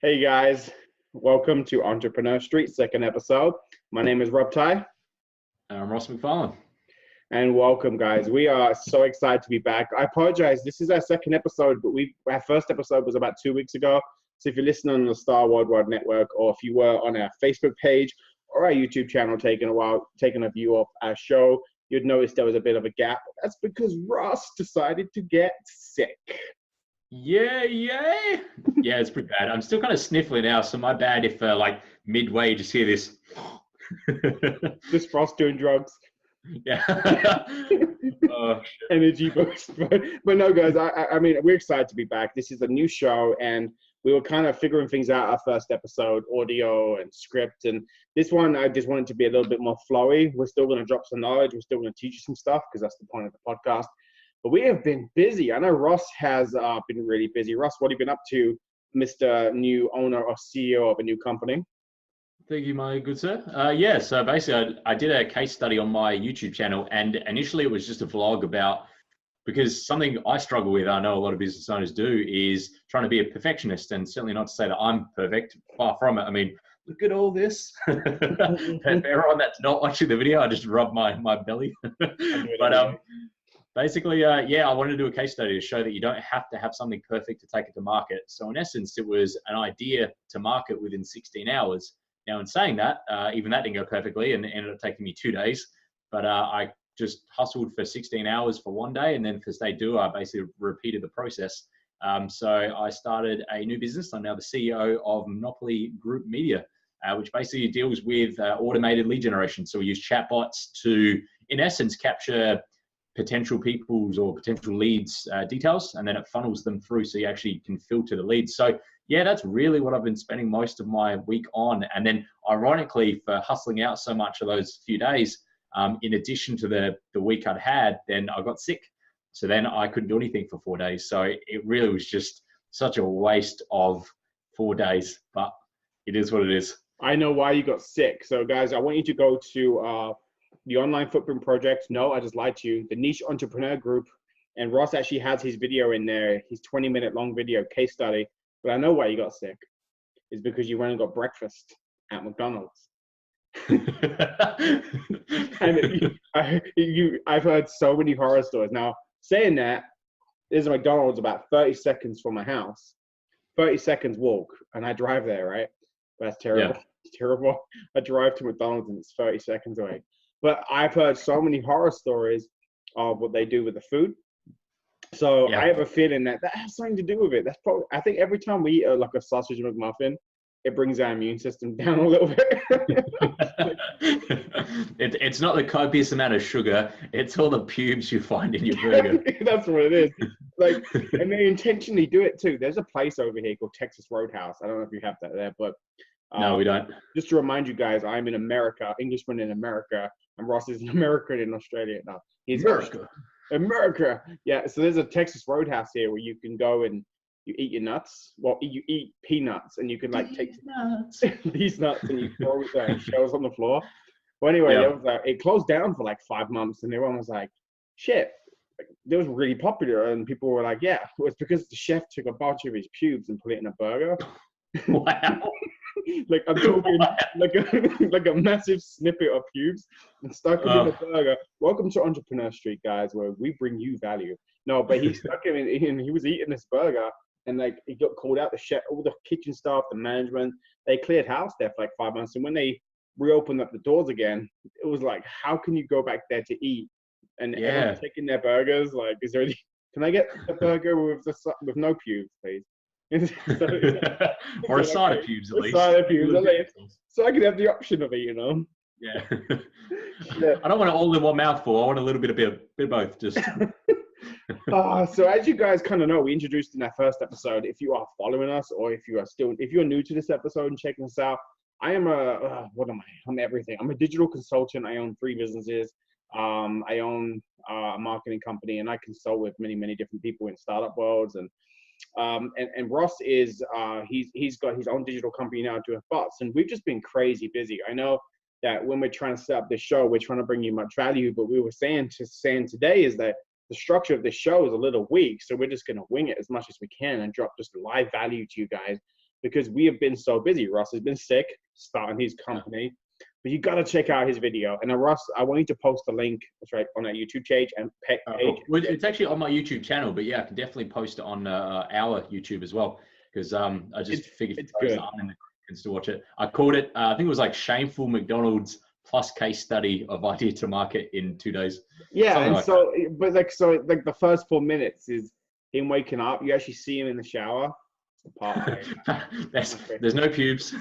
Hey guys, welcome to Entrepreneur Street, second episode. My name is Rob Ty. I'm Ross McFarlane. And welcome guys. We are so excited to be back. I apologize, this is our second episode, but our first episode was about 2 weeks ago. So if you're listening on the Star Worldwide Network, or if you were on our Facebook page or our YouTube channel taking a view of our show, you'd notice there was a bit of a gap. That's because Ross decided to get sick. Yeah, it's pretty bad. I'm still kind of sniffling now, so my bad if midway you just hear this. Just Ross doing drugs. Yeah. Energy boost. But no, guys, I mean, we're excited to be back. This is a new show, and we were kind of figuring things out our first episode, audio and script. And this one, I just wanted to be a little bit more flowy. We're still going to drop some knowledge. We're still going to teach you some stuff because that's the point of the podcast. But we have been busy. I know Ross has been really busy. Ross, what have you been up to, Mr. New Owner or CEO of a new company? Thank you, my good sir. So basically I did a case study on my YouTube channel, and initially it was just a vlog about, because something I struggle with, I know a lot of business owners do, is trying to be a perfectionist, and certainly not to say that I'm perfect, far from it. I mean, look at all this. And everyone that's not watching the video, I just rub my belly. But basically, I wanted to do a case study to show that you don't have to have something perfect to take it to market. So in essence, it was an idea to market within 16 hours. Now, in saying that, even that didn't go perfectly, and it ended up taking me 2 days. But I just hustled for 16 hours for one day, and then for day 2, I basically repeated the process. So I started a new business. I'm now the CEO of Monopoly Group Media, which basically deals with automated lead generation. So we use chatbots to, in essence, capture potential people's or potential leads details, and then it funnels them through so you actually can filter the leads. So yeah, that's really what I've been spending most of my week on. And then ironically, for hustling out so much of those few days, in addition to the week I'd had, then I got sick. So then I couldn't do anything for 4 days. So it really was just such a waste of 4 days, but it is what it is. I know why you got sick. So guys, I want you to go to the Online Footprint Project. No, I just lied to you. The Niche Entrepreneur Group. And Ross actually has his video in there, his 20-minute long video case study. But I know why you got sick. It's because you went and got breakfast at McDonald's. And I've heard so many horror stories. Now, saying that, there's a McDonald's about 30 seconds from my house. 30 seconds walk, and I drive there, right? That's terrible. Yeah. It's terrible. I drive to McDonald's and it's 30 seconds away. But I've heard so many horror stories of what they do with the food. So yeah. I have a feeling that has something to do with it. That's probably, I think every time we eat like a sausage McMuffin, it brings our immune system down a little bit. It's not the copious amount of sugar, it's all the pubes you find in your burger. That's what it is. Like, and they intentionally do it too. There's a place over here called Texas Roadhouse. I don't know if you have that there, but no, we don't. Just to remind you guys, I'm in America, Englishman in America, and Ross is an American in Australia. No, he's America. Yeah, so there's a Texas Roadhouse here where you can go and you eat your nuts. Well, you eat peanuts, and you can like take these nuts and you throw shells on the floor. Well, anyway, it closed down for like 5 months, and everyone was like, shit. Like, it was really popular, and people were like, yeah, well, it's because the chef took a bunch of his pubes and put it in a burger. Wow. Like I'm talking like a massive snippet of pubes and stuck it in a burger. Welcome to Entrepreneur Street, guys, where we bring you value. No, but he stuck him in, and he was eating this burger, and like he got called out. The chef, all the kitchen staff, the management, they cleared house there for like 5 months. And when they reopened up the doors again, it was like, how can you go back there to eat? And everyone's taking their burgers. Like, is there any? Can I get a burger with no pubes, please? Or a side of pubes at least. So I can have the option of it, you know. Yeah. I don't want it all in one mouthful. I want a little bit of both. Just. So as you guys kind of know, we introduced in our first episode. If you are following us, or if you're new to this episode and checking us out, I am what am I? I'm everything. I'm a digital consultant. I own 3 businesses. I own a marketing company, and I consult with many different people in startup worlds. And Ross is he's got his own digital company now doing bots, and we've just been crazy busy. I know that when we're trying to set up this show, we're trying to bring you much value, but we were saying today is that the structure of this show is a little weak, so we're just going to wing it as much as we can and drop just live value to you guys, because we have been so busy. Russ has been sick, starting his company. But you got to check out his video. And Russ, I want you to post the link. That's right, on our YouTube page and page. Well, it's actually on my YouTube channel, but yeah, I can definitely post it on our YouTube as well, because I just figured it's good. I'm in the comments to watch it. I called it, I think it was like shameful McDonald's plus case study of idea to market in 2 days. Yeah, Something and like so, like the first 4 minutes is him waking up. You actually see him in the shower. There's no pubes.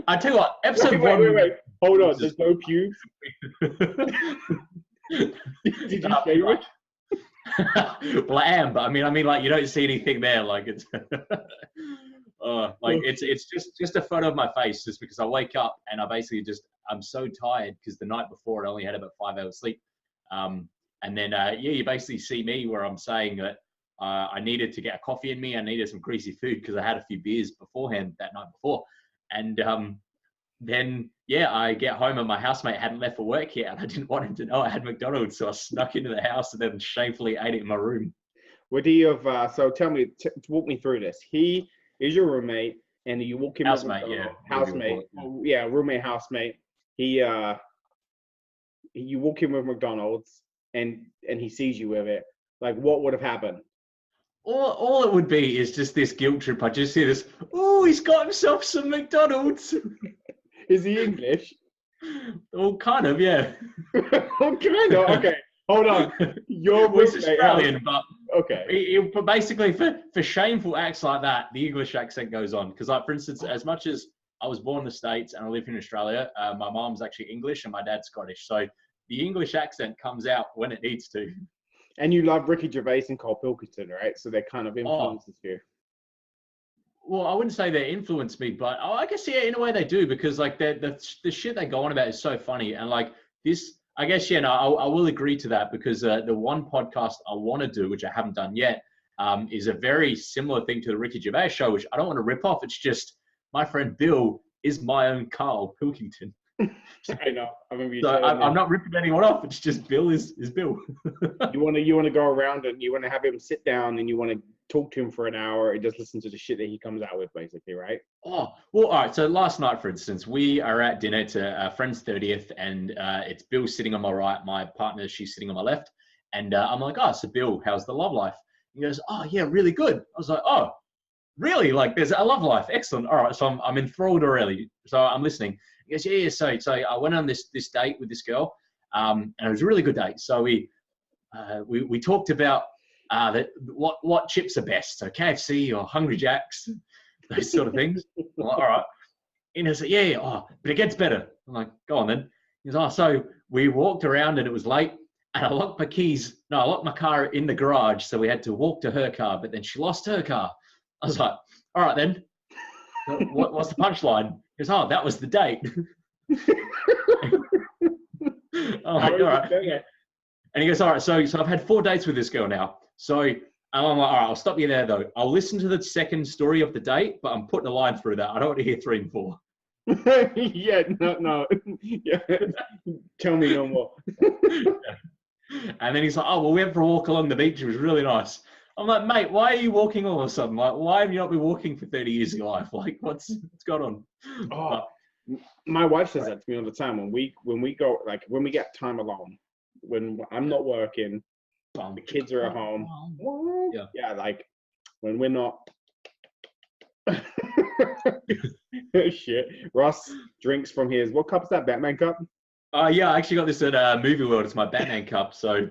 I tell you what, episode one. Wait. Hold on. There's no pubes. Did you shave it? Well, I am, but I mean, like, you don't see anything there. Like, it's, it's just a photo of my face, just because I wake up and I basically I'm so tired because the night before I only had about 5 hours sleep. And then you basically see me where I'm saying that. I needed to get a coffee in me. I needed some greasy food because I had a few beers beforehand that night before. And then, I get home and my housemate hadn't left for work yet. And I didn't want him to know I had McDonald's. So I snuck into the house and then shamefully ate it in my room. What do you have? So tell me, walk me through this. He is your roommate and you walk in housemate, housemate. Yeah, roommate, housemate. You walk in with McDonald's and he sees you with it. Like, what would have happened? All it would be is just this guilt trip. I just see this, oh, he's got himself some McDonald's. Is he English? Well, kind of, yeah. Okay, hold on. You're Australian, but okay. But basically, for shameful acts like that, the English accent goes on. Because, like, for instance, as much as I was born in the States and I live in Australia, my mom's actually English and my dad's Scottish. So the English accent comes out when it needs to. And you love Ricky Gervais and Carl Pilkington, right? So they kind of influences you. Well, I wouldn't say they influence me, but I guess, yeah, in a way they do, because like the shit they go on about is so funny. And like this, I guess, I will agree to that, because the one podcast I want to do, which I haven't done yet, is a very similar thing to the Ricky Gervais show, which I don't want to rip off. It's just my friend Bill is my own Carl Pilkington. I know. I remember you. So I'm not ripping anyone off. It's just Bill is Bill. you want to go around and you want to have him sit down and you want to talk to him for an hour and just listen to the shit that he comes out with, basically, right? Oh, well, all right. So last night, for instance, we are at dinner to a friend's 30th, and it's Bill sitting on my right, my partner, she's sitting on my left, and I'm like, oh, so Bill, how's the love life? He goes, oh yeah, really good. I was like, oh, really? Like, there's a love life, excellent. All right, so I'm enthralled already. So I'm listening. He goes, yeah. So I went on this date with this girl, and it was a really good date. So we talked about what chips are best. So KFC or Hungry Jack's, those sort of things. I'm like, all right. And he said, yeah. Oh, but it gets better. I'm like, go on then. He goes, oh, so we walked around and it was late, and I locked my car in the garage. So we had to walk to her car, but then she lost her car. I was like, all right then. What's the punchline? He goes, oh, that was the date. I'm like, all right. Yeah. And he goes, all right, so I've had 4 dates with this girl now. So I'm like, all right, I'll stop you there though. I'll listen to the second story of the date, but I'm putting a line through that. I don't want to hear 3 and 4. Yeah, no. Yeah. Tell me no more. Yeah. And then he's like, oh, well, we went for a walk along the beach. It was really nice. I'm like, mate, why are you walking all of a sudden? Like, why have you not been walking for 30 years of your life? Like, what's going on? Oh, my wife says that to me all the time. When we go, like, when we get time alone, when I'm not working, the kids are at home. Yeah, like when we're not. Shit. Ross drinks from his. What cup's that? Batman cup? Yeah, I actually got this at Movie World. It's my Batman cup. So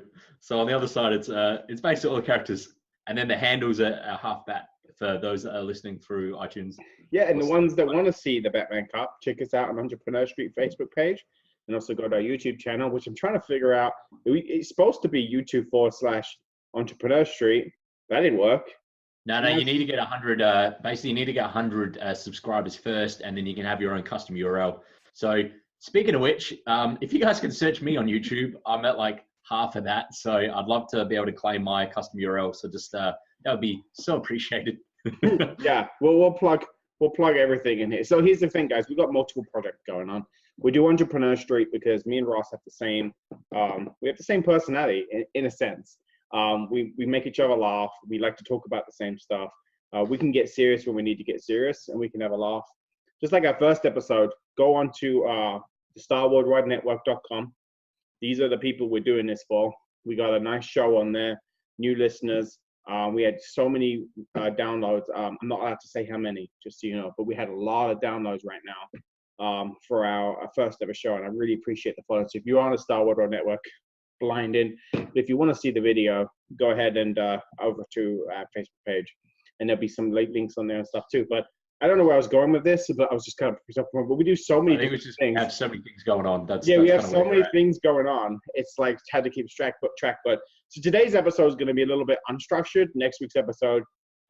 on the other side, it's basically all the characters, and then the handles are half bat for those that are listening through iTunes. Yeah, and the ones that want to see the Batman cup, check us out on Entrepreneur Street Facebook page, and also go to our YouTube channel, which I'm trying to figure out. It's supposed to be YouTube/Entrepreneur Street. That didn't work. No, you need to get 100. Basically, you need to get 100 subscribers first, and then you can have your own custom URL. So, speaking of which, if you guys can search me on YouTube, I'm at like half of that. So, I'd love to be able to claim my custom URL. So, just that would be so appreciated. Yeah, we'll plug everything in here. So here's the thing, guys. We've got multiple projects going on. We do Entrepreneur Street because me and Ross have the same. We have the same personality in a sense. We make each other laugh. We like to talk about the same stuff. We can get serious when we need to get serious, and we can have a laugh. Just like our first episode, go on to the StarWorldWideNetwork.com. These are the people we're doing this for. We got a nice show on there, new listeners. We had so many downloads. I'm not allowed to say how many, just so you know, but we had a lot of downloads right now for our first ever show, and I really appreciate the follow. So if you're on the Star Wars Network, blind in. If you want to see the video, go ahead and over to our Facebook page, and there'll be some links on there and stuff too. But I don't know where I was going with this, but I was just kind of, but we do so many things. Have so many things going on. We have so many things going on. It's like had to keep track. But so today's episode is going to be a little bit unstructured. Next week's episode,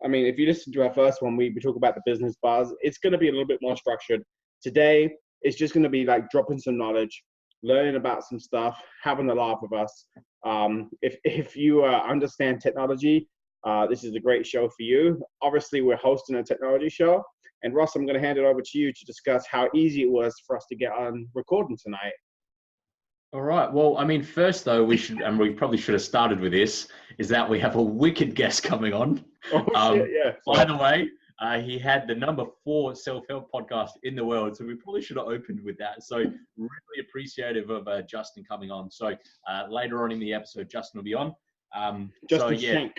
I mean, if you listen to our first one, we talk about the business buzz. It's going to be a little bit more structured. Today, it's just going to be like dropping some knowledge, learning about some stuff, having a laugh with us. If you understand technology, this is a great show for you. Obviously, we're hosting a technology show. And Ross, I'm going to hand it over to you to discuss how easy it was for us to get on recording tonight. All right. Well, I mean, first though, we probably should have started with this, is that we have a wicked guest coming on. Oh, shit, yeah. By the way, he had the #4 self-help podcast in the world. So we probably should have opened with that. So really appreciative of Justin coming on. So later on in the episode, Justin will be on. Justin Schenck.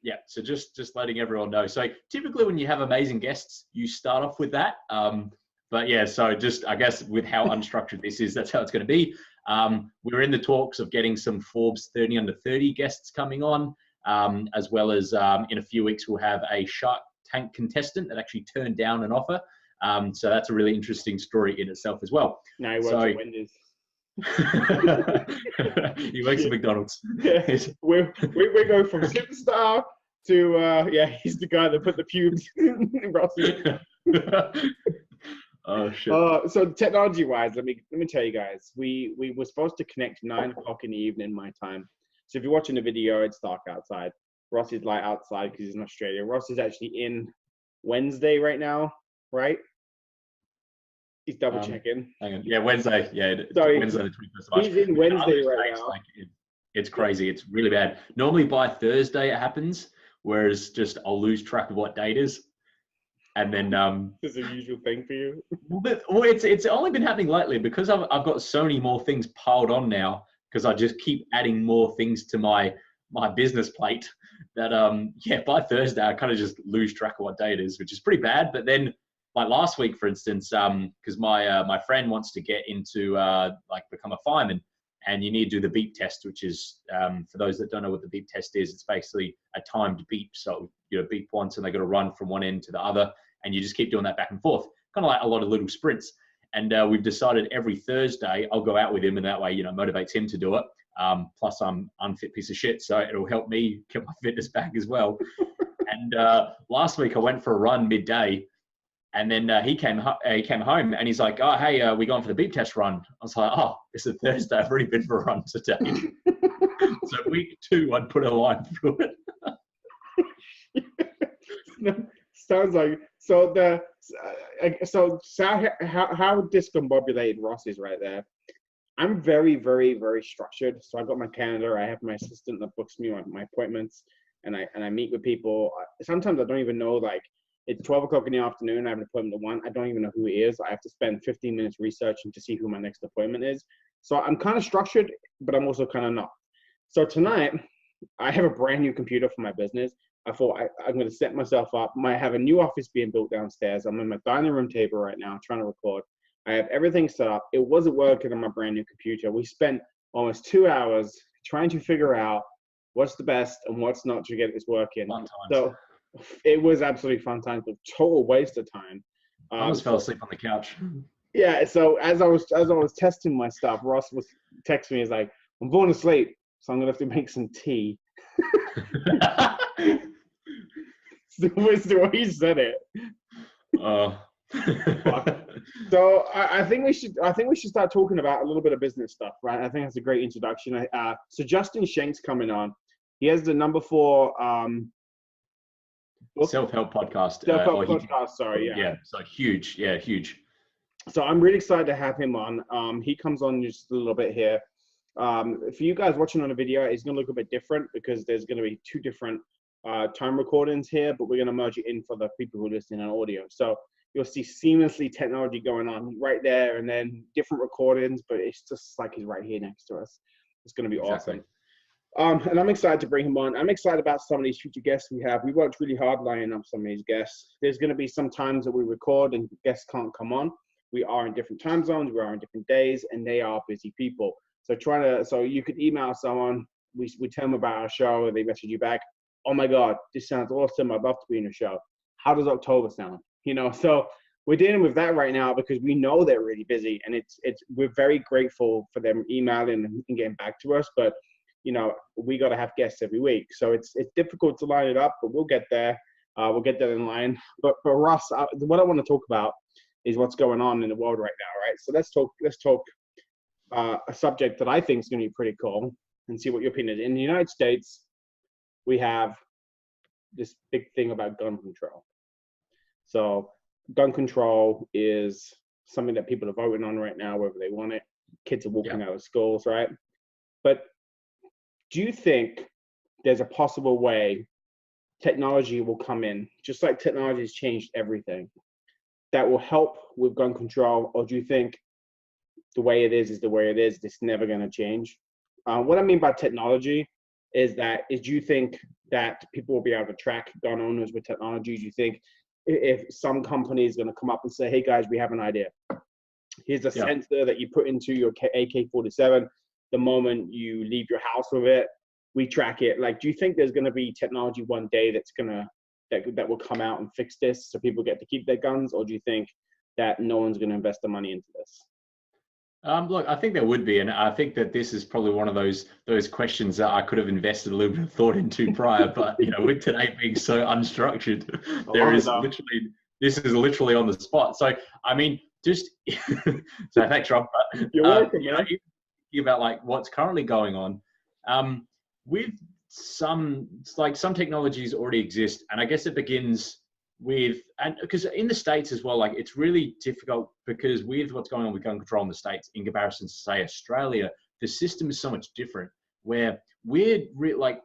Yeah, so just letting everyone know. So typically when you have amazing guests, you start off with that. But yeah, so just I guess with how unstructured this is, that's how it's going to be. We're in the talks of getting some Forbes 30 under 30 guests coming on, as well as in a few weeks we'll have a Shark Tank contestant that actually turned down an offer. So that's a really interesting story in itself as well. Now he works at Wendy's. He works at McDonald's. Yeah. We go from superstar to he's the guy that put the pubes in Ross's. Oh shit. So technology wise, let me tell you guys, we were supposed to connect 9 o'clock in the evening my time. So if you're watching the video, it's dark outside. Ross is light outside because he's in Australia. Ross is actually in Wednesday right now, right? He's double checking. Hang on. Yeah, Wednesday. Yeah, sorry, Wednesday the 21st of March. He's in Wednesday right now. It's crazy. It's really bad. Normally by Thursday it happens, whereas just I'll lose track of what date is. And then this is a usual thing for you. Well, it's only been happening lately because I've got so many more things piled on now because I just keep adding more things to my business plate that by Thursday I kind of just lose track of what day it is, which is pretty bad. But then like last week, for instance, because my friend wants to get into become a fireman, and you need to do the beep test, which is for those that don't know what the beep test is, it's basically a timed beep. So beep once, and they got to run from one end to the other, and you just keep doing that back and forth, kind of like a lot of little sprints. And we've decided every Thursday I'll go out with him, and that way motivates him to do it. Plus I'm unfit piece of shit, so it'll help me get my fitness back as well. And last week I went for a run midday. And then he came home and he's like, oh, hey, we going for the beep test run. I was like, oh, it's a Thursday. I've already been for a run today. So week 2, I'd put a line through it. Sounds like so. How discombobulated Ross is right there. I'm very, very, very structured. So I got my calendar. I have my assistant that books me my appointments, and I meet with people. Sometimes I don't even know, like, it's 12 o'clock in the afternoon. I have an appointment at 1. I don't even know who he is. I have to spend 15 minutes researching to see who my next appointment is. So I'm kind of structured, but I'm also kind of not. So tonight, I have a brand new computer for my business. I thought I'm going to set myself up. I have a new office being built downstairs. I'm on my dining room table right now trying to record. I have everything set up. It wasn't working on my brand new computer. We spent almost 2 hours trying to figure out what's the best and what's not to get this working. So it was absolutely fun time, but total waste of time. I almost fell asleep on the couch. Yeah, so as I was testing my stuff, Ross was texting me. He's like, I'm falling asleep, so I'm gonna have to make some tea. It's the way he said it. So I think we should start talking about a little bit of business stuff, right? I think that's a great introduction. So Justin Schenck's coming on. He has the #4 self-help podcast. Self-help podcast, sorry. Yeah. Yeah, so huge. Yeah, huge. So I'm really excited to have him on. He comes on just a little bit here. For you guys watching on a video, it's going to look a bit different because there's going to be 2 different time recordings here, but we're going to merge it in for the people who are listening on audio. So you'll see seamlessly technology going on right there, and then different recordings, but it's just like he's right here next to us. It's going to be awesome. And I'm excited to bring him on. I'm excited about some of these future guests we have. We worked really hard lining up some of these guests. There's going to be some times that we record and guests can't come on. We are in different time zones. We are in different days, and they are busy people. So you could email someone. We tell them about our show, and they message you back. Oh my God, this sounds awesome. I'd love to be in a show. How does October sound? So we're dealing with that right now because we know they're really busy, and we're very grateful for them emailing and getting back to us. But we got to have guests every week, so it's difficult to line it up, but we'll get there. We'll get that in line. But for Russ, what I want to talk about is what's going on in the world right now, right? So let's talk a subject that I think is going to be pretty cool, and see what your opinion is. In the United States, we have this big thing about gun control. So gun control is something that people are voting on right now, whether they want it. Kids are walking out of schools, right? But do you think there's a possible way technology will come in, just like technology has changed everything, that will help with gun control? Or do you think the way it is the way it is, it's never going to change? What I mean by technology is do you think that people will be able to track gun owners with technology? Do you think if some company is going to come up and say, hey guys, we have an idea. Here's a sensor that you put into your AK-47. The moment you leave your house with it, we track it. Like, do you think there's going to be technology one day that will come out and fix this so people get to keep their guns? Or do you think that no one's going to invest the money into this? Look, I think there would be, and I think that this is probably one of those questions that I could have invested a little bit of thought into prior. But with today being so unstructured, this is literally on the spot. So I mean, just so thanks, Rob. You're welcome, man. About like what's currently going on with some technologies already exist, and I guess it begins with, and because in the States as well, like it's really difficult because with what's going on with gun control in the States in comparison to say Australia, the system is so much different, where we're like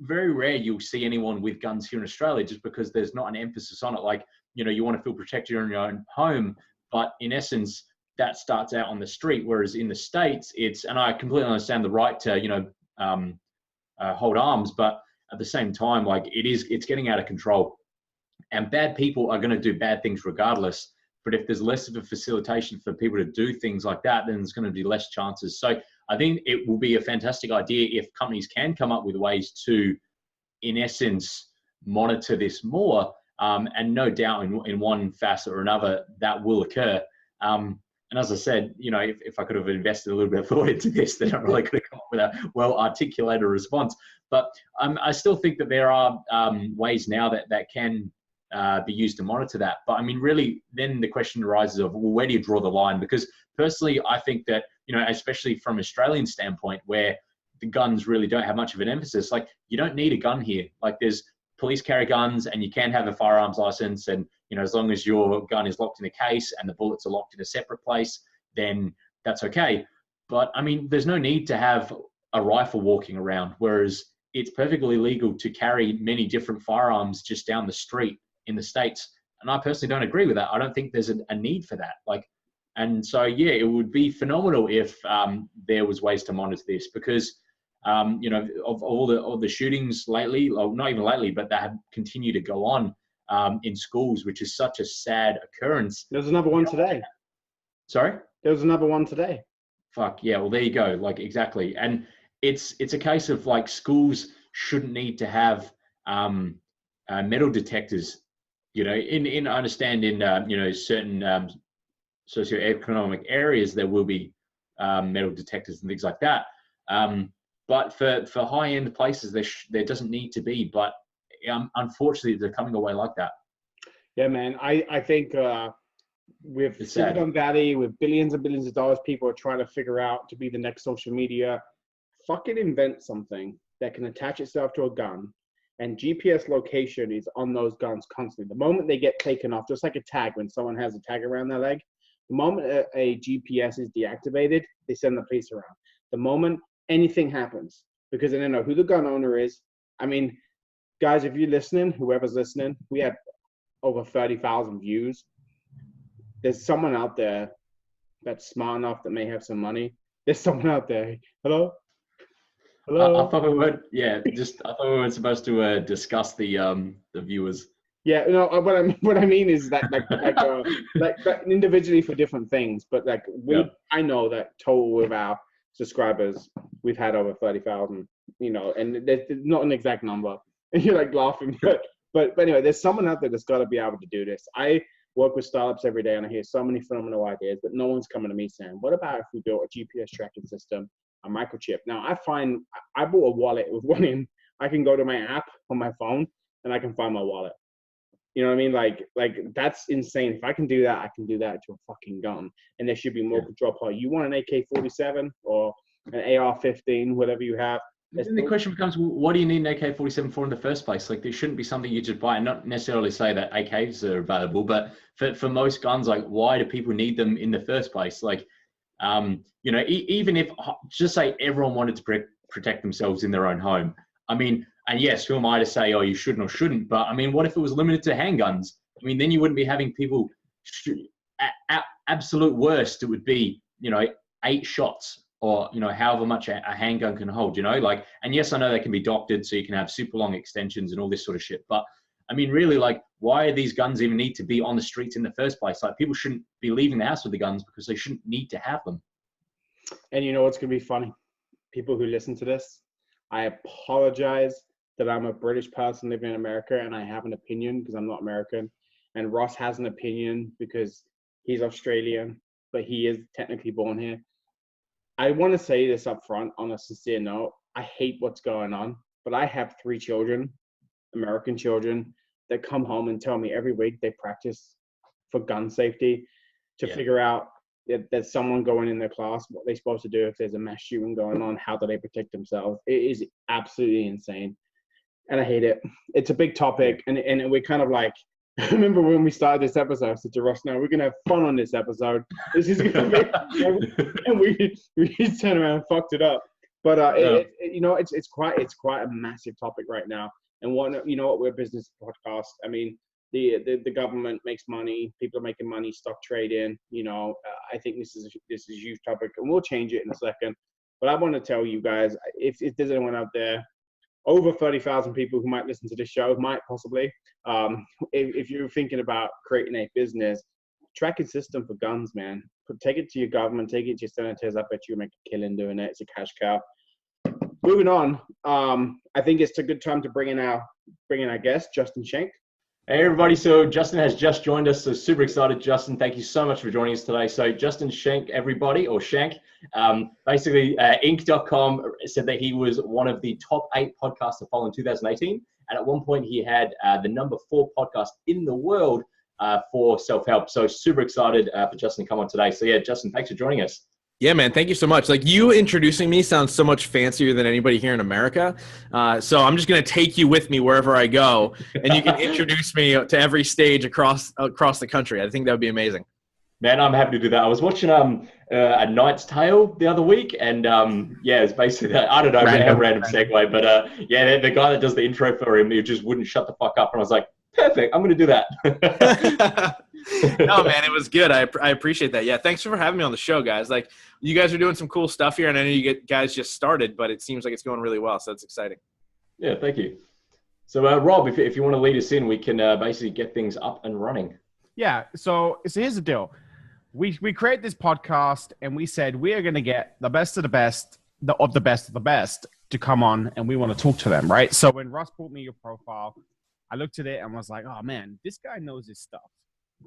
very rare you'll see anyone with guns here in Australia, just because there's not an emphasis on it. Like, you want to feel protected in your own home, but in essence that starts out on the street, whereas in the States and I completely understand the right to hold arms, but at the same time, like it's getting out of control, and bad people are going to do bad things regardless. But if there's less of a facilitation for people to do things like that, then there's going to be less chances. So I think it will be a fantastic idea if companies can come up with ways to, in essence, monitor this more, and no doubt in one facet or another that will occur. And as I said, if I could have invested a little bit of thought into this, then I really could have come up with a well-articulated response. But I still think that there are ways now that can be used to monitor that. But I mean, really, then the question arises of, well, where do you draw the line? Because personally, I think that, especially from an Australian standpoint, where the guns really don't have much of an emphasis, like you don't need a gun here. Like there's police carry guns, and you can have a firearms license, and as long as your gun is locked in a case and the bullets are locked in a separate place, then that's okay. But I mean, there's no need to have a rifle walking around, whereas it's perfectly legal to carry many different firearms just down the street in the States. And I personally don't agree with that. I don't think there's a need for that. And so, yeah, it would be phenomenal if there was ways to monitor this, because of all the shootings lately, or not even lately, but that have continued to go on in schools, which is such a sad occurrence. There's another one today. Sorry? There was another one today. Fuck yeah! Well, there you go. Like exactly, and it's a case of like schools shouldn't need to have metal detectors. I understand in certain socioeconomic areas there will be metal detectors and things like that. But for high-end places, there doesn't need to be. But unfortunately, they're coming away like that. Yeah, man. I think with Silicon Valley, with billions and billions of dollars, people are trying to figure out to be the next social media. Fucking invent something that can attach itself to a gun, and GPS location is on those guns constantly. The moment they get taken off, just like a tag, when someone has a tag around their leg, the moment a GPS is deactivated, they send the police around. The moment anything happens, because they don't know who the gun owner is. I mean, guys, if you're listening, whoever's listening, we had over 30,000 views. There's someone out there that's smart enough that may have some money. There's someone out there. Hello? I thought we were, I thought we weren't supposed to discuss the viewers. Yeah, no. What I mean is that like individually for different things, but like I know that total with our subscribers, we've had over 30,000. You know, and there's not an exact number, and you're like laughing, but anyway, there's someone out there that's got to be able to do this. I work with startups every day, and I hear so many phenomenal ideas, but no one's coming to me saying, "What about if we built a GPS tracking system, a microchip?" Now, I bought a wallet with one in. I can go to my app on my phone, and I can find my wallet. You know what I mean? Like that's insane. If I can do that, I can do that to a fucking gun. And there should be more control power. You want an AK-47 or an AR-15, whatever you have. Then the question becomes, what do you need an AK-47 for in the first place? Like, there shouldn't be something you just buy, and not necessarily say that AKs are available, but for most guns, like, why do people need them in the first place? Like, you know, even if, just say everyone wanted to protect themselves in their own home. I mean, and yes, who am I to say, oh, you shouldn't or shouldn't? But I mean, what if it was limited to handguns? I mean, then you wouldn't be having people, at absolute worst, it would be, you know, 8 shots. Or, you know, however much a handgun can hold, you know, like, and yes, I know they can be doctored so you can have super long extensions and all this sort of shit. But I mean, really, like, why do these guns even need to be on the streets in the first place? Like, people shouldn't be leaving the house with the guns because they shouldn't need to have them. And you know what's going to be funny? People who listen to this, I apologize that I'm a British person living in America and I have an opinion because I'm not American. And Ross has an opinion because he's Australian, but he is technically born here. I want to say this up front on a sincere note. I hate what's going on, but I have 3 children, American children, that come home and tell me every week they practice for gun safety to figure out that there's someone going in their class, what they're supposed to do if there's a mass shooting going on, how do they protect themselves. It is absolutely insane. And I hate it. It's a big topic, and we're kind of like, I remember when we started this episode, I said to Ross, "No, we're gonna have fun on this episode. This is gonna be," and we just turned around and fucked it up. But you know, it's quite a massive topic right now. And we're a business podcast. I mean, the government makes money, people are making money, stock trading. You know, I think this is a huge topic, and we'll change it in a second. But I want to tell you guys, if there's anyone out there, over 30,000 people who might listen to this show, might possibly. If you're thinking about creating a business, tracking system for guns, man. Take it to your government, take it to your senators. I bet you make a killing doing it. It's a cash cow. Moving on, I think it's a good time to bring in our guest, Justin Schenck. Hey everybody, so Justin has just joined us, so super excited. Justin, thank you so much for joining us today. So Justin Schenck, everybody, or Schenck, basically Inc.com said that he was one of the top 8 podcasts to follow in 2018. And at one point he had the number 4 podcast in the world for self-help. So super excited for Justin to come on today. So yeah, Justin, thanks for joining us. Yeah, man. Thank you so much. Like, you introducing me sounds so much fancier than anybody here in America. So I'm just going to take you with me wherever I go, and you can introduce me to every stage across the country. I think that would be amazing. Man, I'm happy to do that. I was watching A Knight's Tale the other week, and yeah, it's basically, I don't know, random segue, but yeah, the guy that does the intro for him, he just wouldn't shut the fuck up, and I was like, perfect, I'm going to do that. No, man, it was good. I appreciate that. Yeah, thanks for having me on the show, guys. Like, you guys are doing some cool stuff here, and I know you guys just started, but it seems like it's going really well, so it's exciting. Yeah, thank you. So, Rob, if you want to lead us in, we can basically get things up and running. Yeah, so here's the deal. We create this podcast, and we said we are going to get the best of the best, of the best of the best to come on, and we want to talk to them, right? So when Russ brought me your profile, I looked at it and was like, oh, man, this guy knows his stuff.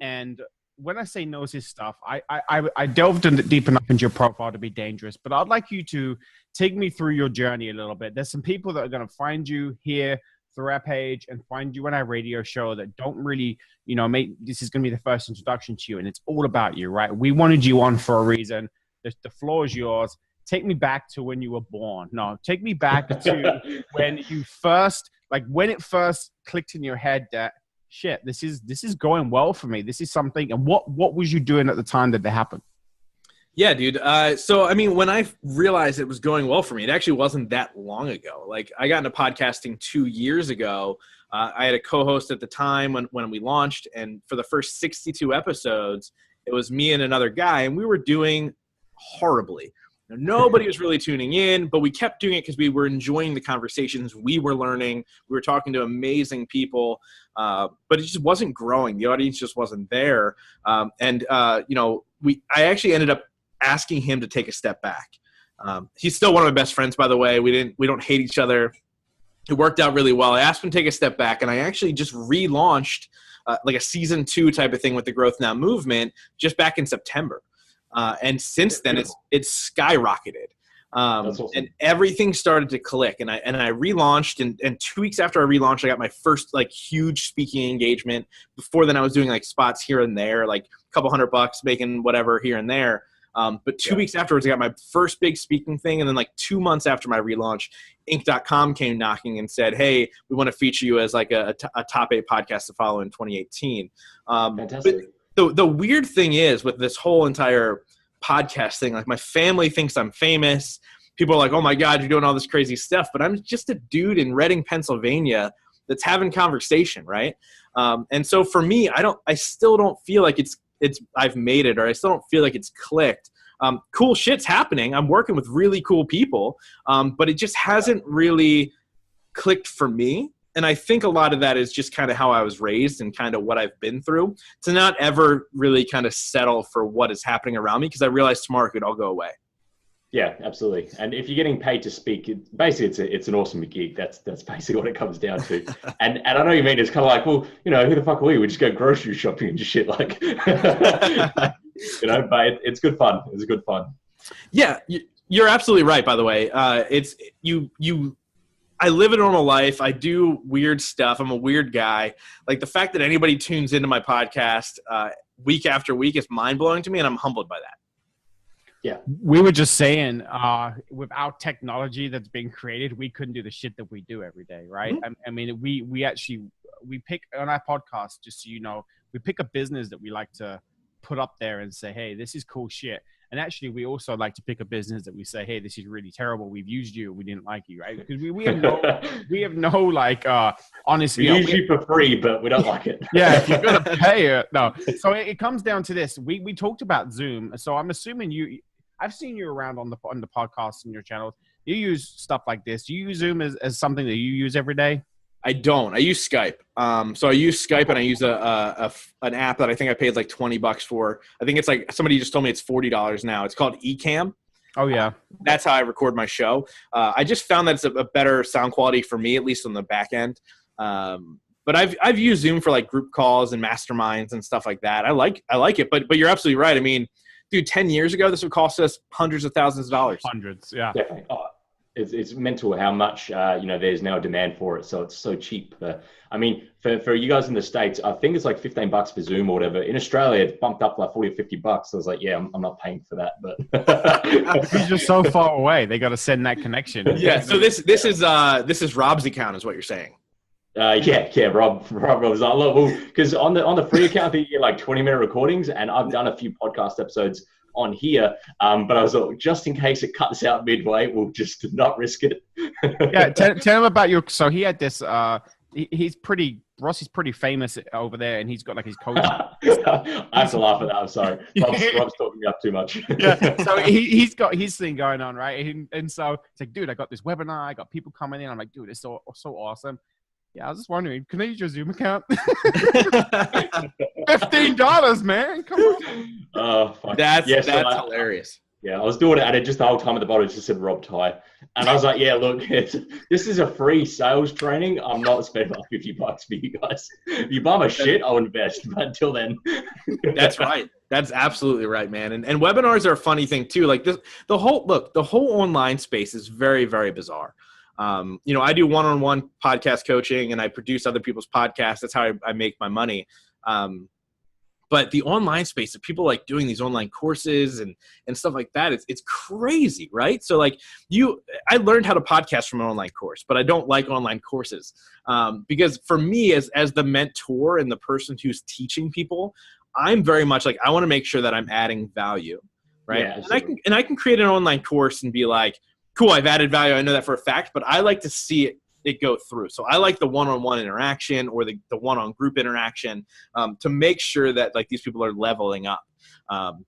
And when I say knows his stuff, I delved deep enough into your profile to be dangerous, but I'd like you to take me through your journey a little bit. There's some people that are going to find you here through our page and find you on our radio show that don't really, you know, this is going to be the first introduction to you, and it's all about you, right? We wanted you on for a reason. The floor is yours. Take me back to when you were born. No, take me back to when you first, like when it first clicked in your head that, shit, this is going well for me. This is something. And what was you doing at the time that happened? Yeah, dude. So, I mean, when I realized it was going well for me, it actually wasn't that long ago. Like, I got into podcasting 2 years ago. I had a co-host at the time when we launched, and for the first 62 episodes, it was me and another guy, and we were doing horribly. Nobody was really tuning in, but we kept doing it because we were enjoying the conversations. We were learning. We were talking to amazing people, but it just wasn't growing. The audience just wasn't there. I actually ended up asking him to take a step back. He's still one of my best friends, by the way. We don't hate each other. It worked out really well. I asked him to take a step back, and I actually just relaunched like a season 2 type of thing with the Growth Now movement just back in September. And since then, it's skyrocketed. Awesome. And everything started to click. And I relaunched, and 2 weeks after I relaunched, I got my first like huge speaking engagement. Before then, I was doing like spots here and there, like a couple $100, making whatever here and there. But 2 weeks afterwards, I got my first big speaking thing. And then like 2 months after my relaunch, Inc.com came knocking and said, hey, we want to feature you as like a top 8 podcast to follow in 2018. Fantastic. But the weird thing is with this whole entire podcast thing, like my family thinks I'm famous. People are like, oh my God, you're doing all this crazy stuff. But I'm just a dude in Reading, Pennsylvania that's having conversation, right? And so for me, I still don't feel like I've made it, or I still don't feel like it's clicked. Cool shit's happening. I'm working with really cool people, but it just hasn't really clicked for me. And I think a lot of that is just kind of how I was raised and kind of what I've been through, to not ever really kind of settle for what is happening around me, because I realized tomorrow it could all go away. Yeah, absolutely. And if you're getting paid to speak, basically it's an awesome gig. That's basically what it comes down to. And I know you mean it's kind of like, well, who the fuck are we? We just go grocery shopping and just shit like, but it's good fun. It's good fun. Yeah, you're absolutely right. By the way, I live a normal life. I do weird stuff. I'm a weird guy. Like the fact that anybody tunes into my podcast week after week is mind blowing to me, and I'm humbled by that. Yeah, we were just saying, without technology that's being created, we couldn't do the shit that we do every day, right? Mm-hmm. I mean, we pick on our podcast, just so you know, we pick a business that we like to put up there and say, hey, this is cool shit. And actually, we also like to pick a business that we say, hey, this is really terrible. We've used you. We didn't like you, right? Because we have no like honestly. We use you for free, but we don't like it. Yeah, if you're gonna pay it, no. So it comes down to this. We talked about Zoom. So I'm assuming I've seen you around on the podcast and your channel. You use stuff like this. Do you use Zoom as something that you use every day? I don't. I use Skype. So I use Skype, and I use an app that I think I paid like $20 for. I think it's like somebody just told me it's $40 now. It's called Ecamm. Oh yeah, that's how I record my show. I just found that it's a better sound quality for me, at least on the back end. But I've used Zoom for like group calls and masterminds and stuff like that. I like it. But you're absolutely right. I mean, dude, 10 years ago, this would cost us hundreds of thousands of dollars. Hundreds, yeah. Definitely. Oh, it's mental how much, there's now a demand for it. So it's so cheap. I mean, for you guys in the States, I think it's like $15 for Zoom or whatever. In Australia, it's bumped up like $40 or $50. So I was like, yeah, I'm not paying for that. But he's just so far away. They got to send that connection. Yeah. So this is Rob's account, is what you're saying. Rob was like, look, well, because on the free account, you get like 20-minute recordings, and I've done a few podcast episodes on here, but I was like, just in case it cuts out midway, we'll just not risk it. Yeah, tell him about your. So he had this. Rossi's pretty famous over there, and he's got like his coach. I have to laugh at that. I'm sorry, Rob's talking me up too much. Yeah, so he's got his thing going on, right? And so it's like, dude, I got this webinar. I got people coming in. I'm like, dude, it's so awesome. Yeah, I was just wondering, can I use your Zoom account? $15, man. Come on. Oh, fuck. That's hilarious. Yeah, I was doing it, and it just the whole time at the bottom it just said Rob Ty. And I was like, yeah, look, this is a free sales training. I'm not spending like $50 for you guys. If you buy my shit, I'll invest. But until then. That's right. That's absolutely right, man. And webinars are a funny thing too. Like the whole online space is very, very bizarre. I do one-on-one podcast coaching, and I produce other people's podcasts. That's how I make my money. But the online space of people like doing these online courses and stuff like that, it's crazy, right? So like I learned how to podcast from an online course, but I don't like online courses because for me as the mentor and the person who's teaching people, I'm very much like, I want to make sure that I'm adding value. right? Yeah, and I can create an online course and be like, cool, I've added value. I know that for a fact, but I like to see it go through. So I like the one-on-one interaction or the one-on group interaction to make sure that like these people are leveling up.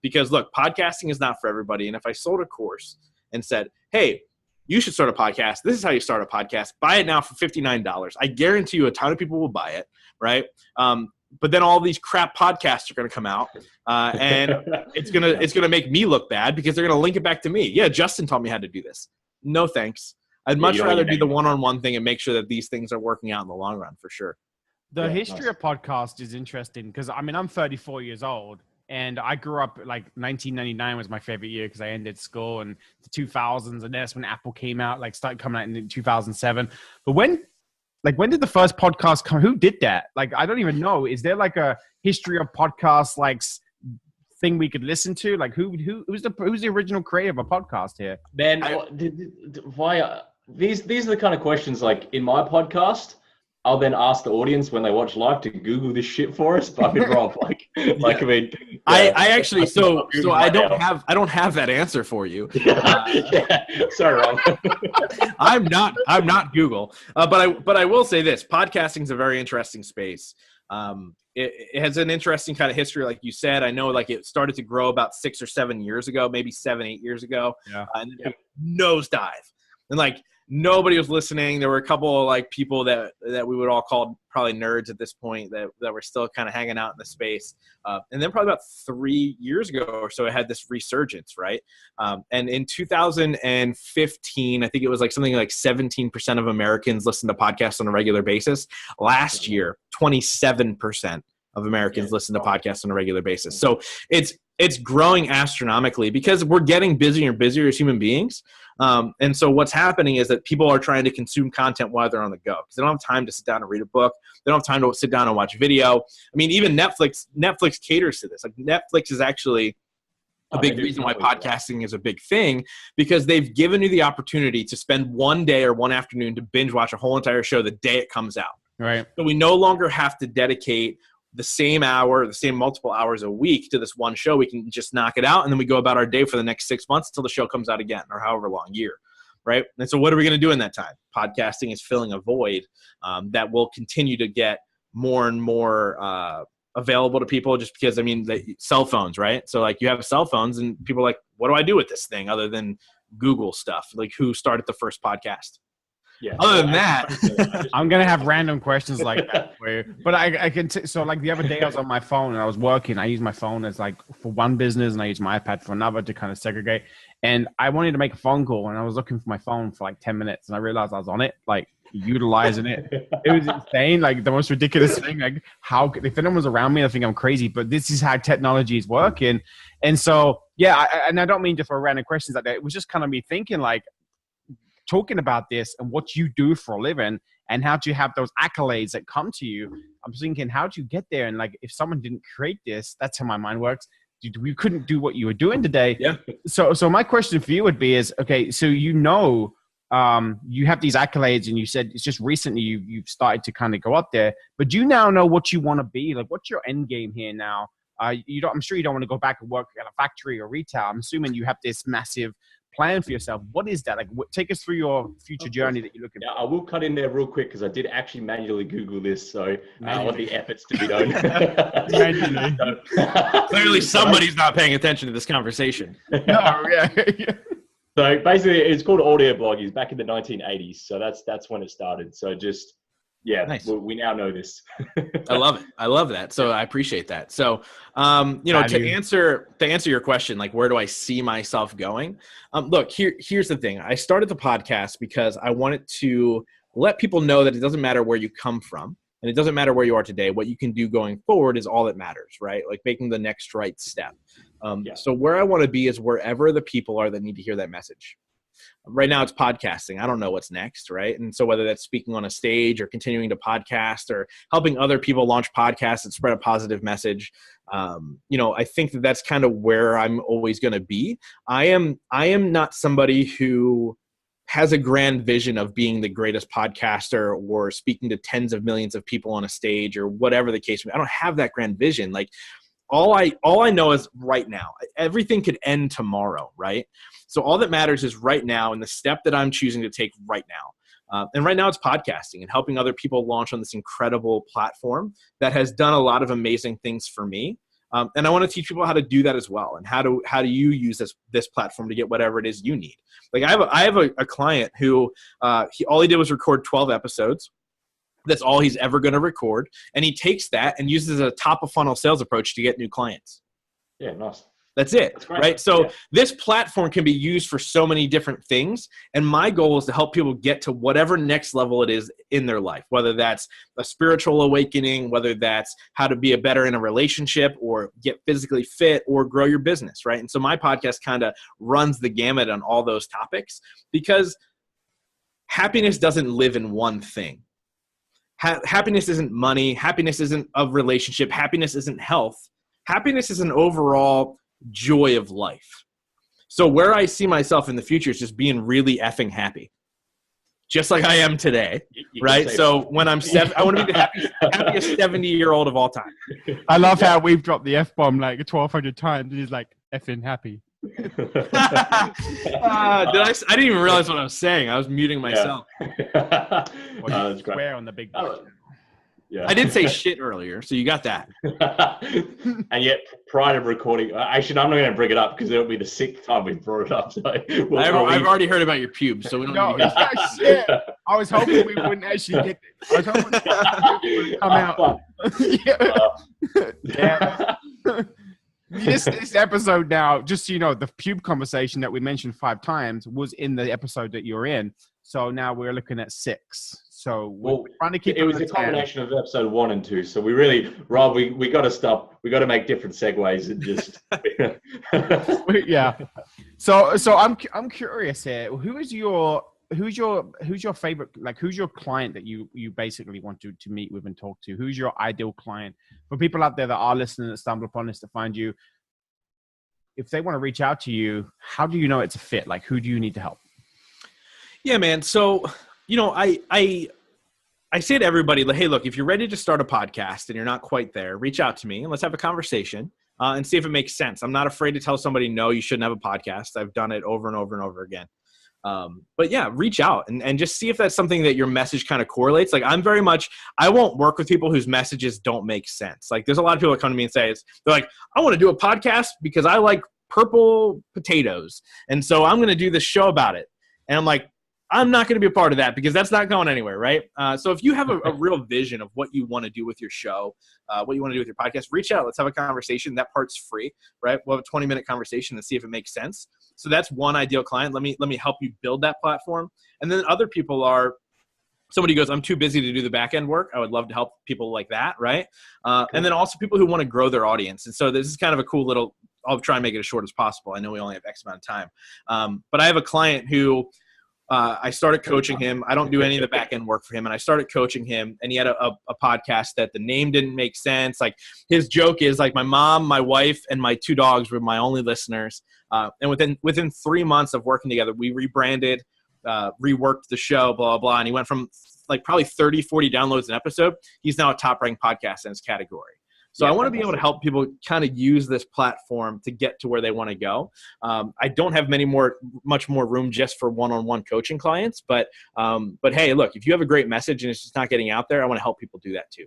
Because look, podcasting is not for everybody. And if I sold a course and said, hey, you should start a podcast. This is how you start a podcast. Buy it now for $59. I guarantee you a ton of people will buy it, right? But then all these crap podcasts are going to come out, and it's gonna make me look bad because they're going to link it back to me. Yeah, Justin taught me how to do this. No thanks. I'd much rather do the one-on-one thing and make sure that these things are working out in the long run for sure. The history of podcast is interesting because I mean I'm 34 years old. And I grew up like 1999 was my favorite year because I ended school and the 2000s. And that's when Apple came out, like started coming out in 2007. But when did the first podcast come? Who did that? Like, I don't even know. Is there like a history of podcasts like thing we could listen to? Like who's the original creator of a podcast here? Man, why? These are the kind of questions like in my podcast, I'll then ask the audience when they watch live to Google this shit for us. But I've been wrong. I mean, I actually so I don't have that answer for you. Sorry, Ron. I'm not Google, but I will say this: podcasting is a very interesting space. It has an interesting kind of history, like you said. I know, like it started to grow about 6 or 7 years ago, maybe 7-8 years ago, and then nosedive, and like. Nobody was listening. There were a couple of like people that we would all call probably nerds at this point that were still kind of hanging out in the space. And then probably about 3 years ago or so, it had this resurgence, right? And in 2015, I think it was like something like 17% of Americans listen to podcasts on a regular basis. Last year, 27% of Americans listen to podcasts on a regular basis. So it's growing astronomically because we're getting busier and busier as human beings. And so what's happening is that people are trying to consume content while they're on the go because they don't have time to sit down and read a book. They don't have time to sit down and watch video. I mean, even Netflix caters to this. Like Netflix is actually a big reason why podcasting is a big thing because they've given you the opportunity to spend one day or one afternoon to binge watch a whole entire show the day it comes out. Right. So we no longer have to dedicate the same multiple hours a week to this one show. We can just knock it out and then we go about our day for the next 6 months until the show comes out again or however long year, right? And so what are we going to do in that time? Podcasting is filling a void that will continue to get more and more available to people just because, I mean, cell phones, right? So like you have cell phones and people are like, what do I do with this thing other than Google stuff? Like who started the first podcast? Yeah. Other than that, I'm gonna have random questions like that for you. But I can so like the other day I was on my phone and I was working. I used my phone as like for one business and I used my iPad for another to kind of segregate. And I wanted to make a phone call and I was looking for my phone for like 10 minutes and I realized I was on it, like utilizing it. It was insane, like the most ridiculous thing. Like how if anyone was around me, I think I'm crazy. But this is how technology is working. And so yeah, I don't mean to throw random questions like that. It was just kind of me thinking like. Talking about this and what you do for a living and how to have those accolades that come to you. I'm thinking, how do you get there? And like, if someone didn't create this, that's how my mind works. We couldn't do what you were doing today. Yeah. So my question for you would be is, okay, so you have these accolades and you said it's just recently you've started to kind of go up there, but do you now know what you want to be? Like, what's your end game here now? I'm sure you don't want to go back and work at a factory or retail. I'm assuming you have this massive plan for yourself. What is that? Like, take us through your future journey that you're looking for. I will cut in there real quick because I did actually manually Google this, so I want the efforts to be done. Clearly, somebody's not paying attention to this conversation. No, yeah. So basically, it's called audio blogging back in the 1980s. So that's when it started. So just. Yeah, nice. We now know this. I love it. I love that. So I appreciate that. So, to answer your question, like, where do I see myself going? Look, here's the thing. I started the podcast because I wanted to let people know that it doesn't matter where you come from and it doesn't matter where you are today. What you can do going forward is all that matters, right? Like making the next right step. So where I want to be is wherever the people are that need to hear that message. Right now it's podcasting. I don't know what's next, right? And so whether that's speaking on a stage or continuing to podcast or helping other people launch podcasts and spread a positive message, I think that's kind of where I'm always going to be. I am not somebody who has a grand vision of being the greatest podcaster or speaking to tens of millions of people on a stage or whatever the case may be. I don't have that grand vision. Like, all I know is right now. Everything could end tomorrow, right? So all that matters is right now and the step that I'm choosing to take right now. And right now it's podcasting and helping other people launch on this incredible platform that has done a lot of amazing things for me. And I want to teach people how to do that as well. And how do you use this platform to get whatever it is you need. Like I have a client who all he did was record 12 episodes. That's all he's ever going to record. And he takes that and uses a top of funnel sales approach to get new clients. Yeah, nice. That's it, right? So this platform can be used for so many different things. And my goal is to help people get to whatever next level it is in their life, whether that's a spiritual awakening, whether that's how to be better in a relationship or get physically fit or grow your business, right? And so my podcast kind of runs the gamut on all those topics because happiness doesn't live in one thing. Happiness isn't money. Happiness isn't a relationship. Happiness isn't health. Happiness is an overall joy of life. So where I see myself in the future is just being really effing happy, just like I am today, right? So when I'm I want to be the happiest 70-year-old of all time. I love how we've dropped the F-bomb like 1,200 times and he's like, effing happy. I didn't even realize what I was saying. I was muting myself. Well, swear on the big Yeah. I did say shit earlier, so you got that. And yet, prior to recording, actually, I'm not going to bring it up because it'll be the 6th time we've brought it up. So I've already heard about your pubes, so we don't. No, it's not shit. I was hoping we wouldn't actually get. I was hoping it would come out. Yeah. This episode now, just so you know, the pube conversation that we mentioned 5 times was in the episode that you're in. So now we're looking at 6. So we're trying to keep it was a combination of episode 1 and 2. So we really, Rob, we got to stop. We got to make different segues and just. Yeah. So I'm curious here. Who's your favorite? Like, who's your client that you basically want to meet with and talk to? Who's your ideal client for people out there that are listening that stumble upon this to find you? If they want to reach out to you, how do you know it's a fit? Like, who do you need to help? Yeah, man. So, I say to everybody, hey, look, if you're ready to start a podcast and you're not quite there, reach out to me and let's have a conversation and see if it makes sense. I'm not afraid to tell somebody, no, you shouldn't have a podcast. I've done it over and over and over again. But yeah, reach out and just see if that's something that your message kind of correlates. Like I won't work with people whose messages don't make sense. Like there's a lot of people that come to me and say, they're like, I want to do a podcast because I like purple potatoes. And so I'm going to do this show about it. And I'm like, I'm not going to be a part of that because that's not going anywhere, right? So if you have a real vision of what you want to do with your show, what you want to do with your podcast, reach out. Let's have a conversation. That part's free, right? We'll have a 20-minute conversation and see if it makes sense. So that's one ideal client. Let me help you build that platform. And then other people are somebody goes, I'm too busy to do the back end work. I would love to help people like that, right? Cool. And then also people who want to grow their audience. And so this is kind of a cool little. I'll try and make it as short as possible. I know we only have X amount of time, but I have a client who. I started coaching him. I don't do any of the back end work for him. And I started coaching him and he had a podcast that the name didn't make sense. Like his joke is like my mom, my wife, and my 2 dogs were my only listeners. And within 3 months of working together, we rebranded, reworked the show, blah, blah, blah. And he went from like probably 30, 40 downloads an episode. He's now a top ranked podcast in his category. So I want to be able to help people kind of use this platform to get to where they want to go. I don't have much more room just for one-on-one coaching clients, but hey, look, if you have a great message and it's just not getting out there, I want to help people do that too.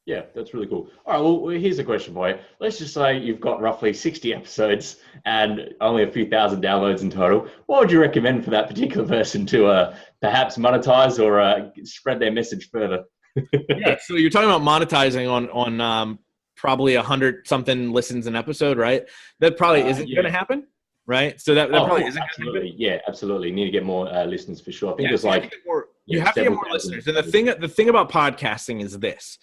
Yeah, that's really cool. All right, well, here's a question for you. Let's just say you've got roughly 60 episodes and only a few thousand downloads in total. What would you recommend for that particular person to perhaps monetize or spread their message further? Yeah, so you're talking about monetizing on probably 100 something listens an episode, right? That probably isn't going to happen, right? So that probably isn't going to happen. Yeah, absolutely. You need to get more listeners for sure. I think there's like you have to get more listeners. And the thing about podcasting is this: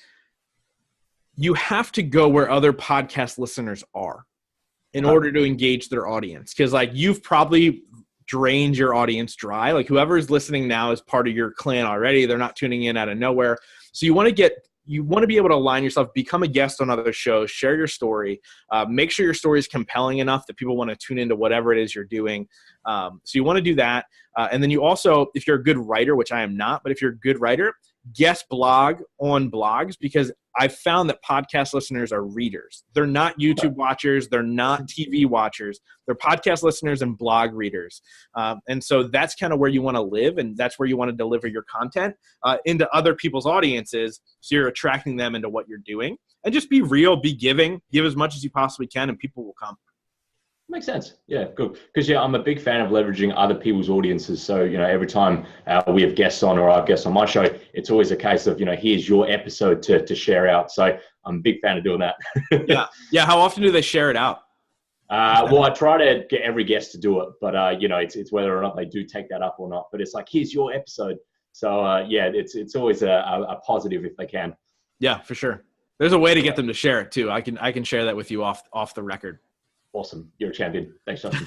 you have to go where other podcast listeners are in order to engage their audience. Because like you've probably drained your audience dry. Like whoever is listening now is part of your clan already. They're not tuning in out of nowhere. So you want to be able to align yourself, become a guest on other shows, share your story, make sure your story is compelling enough that people want to tune into whatever it is you're doing. So you want to do that. And then you also, if you're a good writer, which I am not, but if you're a good writer, guest blog on blogs, because I've found that podcast listeners are readers. They're not YouTube watchers. They're not TV watchers. They're podcast listeners and blog readers. And so that's kind of where you want to live, and that's where you want to deliver your content into other people's audiences, so you're attracting them into what you're doing. And just be real, be giving, give as much as you possibly can, and people will come. Makes sense. Yeah, good. Because I'm a big fan of leveraging other people's audiences. So, every time we have guests on or I have guests on my show, it's always a case of, here's your episode to share out. So I'm a big fan of doing that. Yeah. How often do they share it out? Well, I try to get every guest to do it, but it's whether or not they do take that up or not. But it's like, here's your episode. So it's always a positive if they can. Yeah, for sure. There's a way to get them to share it too. I can share that with you off the record. Awesome. You're a champion. Thanks, Justin.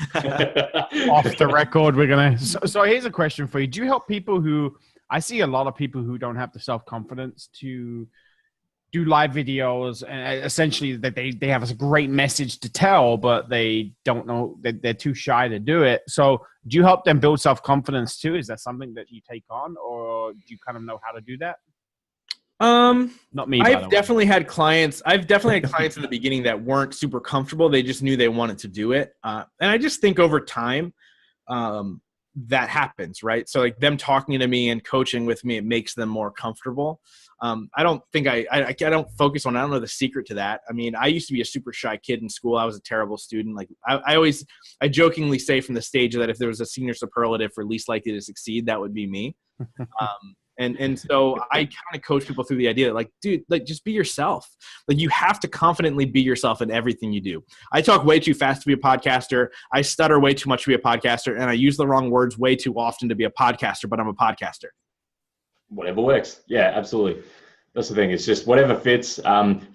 Off the record, we're going to. So here's a question for you. Do you help people who, I see a lot of people who don't have the self-confidence to do live videos, and essentially that they have a great message to tell, but they don't know, that they're too shy to do it. So do you help them build self-confidence too? Is that something that you take on, or do you kind of know how to do that? Not me. I've definitely had clients in the beginning that weren't super comfortable. They just knew they wanted to do it. And I just think over time, that happens, right? So like them talking to me and coaching with me, it makes them more comfortable. I don't think I don't focus on, I don't know the secret to that. I mean, I used to be a super shy kid in school. I was a terrible student. Like I jokingly say from the stage that if there was a senior superlative for least likely to succeed, that would be me. And so I kind of coach people through the idea that, like, dude, like, just be yourself. Like, you have to confidently be yourself in everything you do. I talk way too fast to be a podcaster. I stutter way too much to be a podcaster. And I use the wrong words way too often to be a podcaster, but I'm a podcaster. Whatever works. Yeah, absolutely. That's the thing. It's just whatever fits.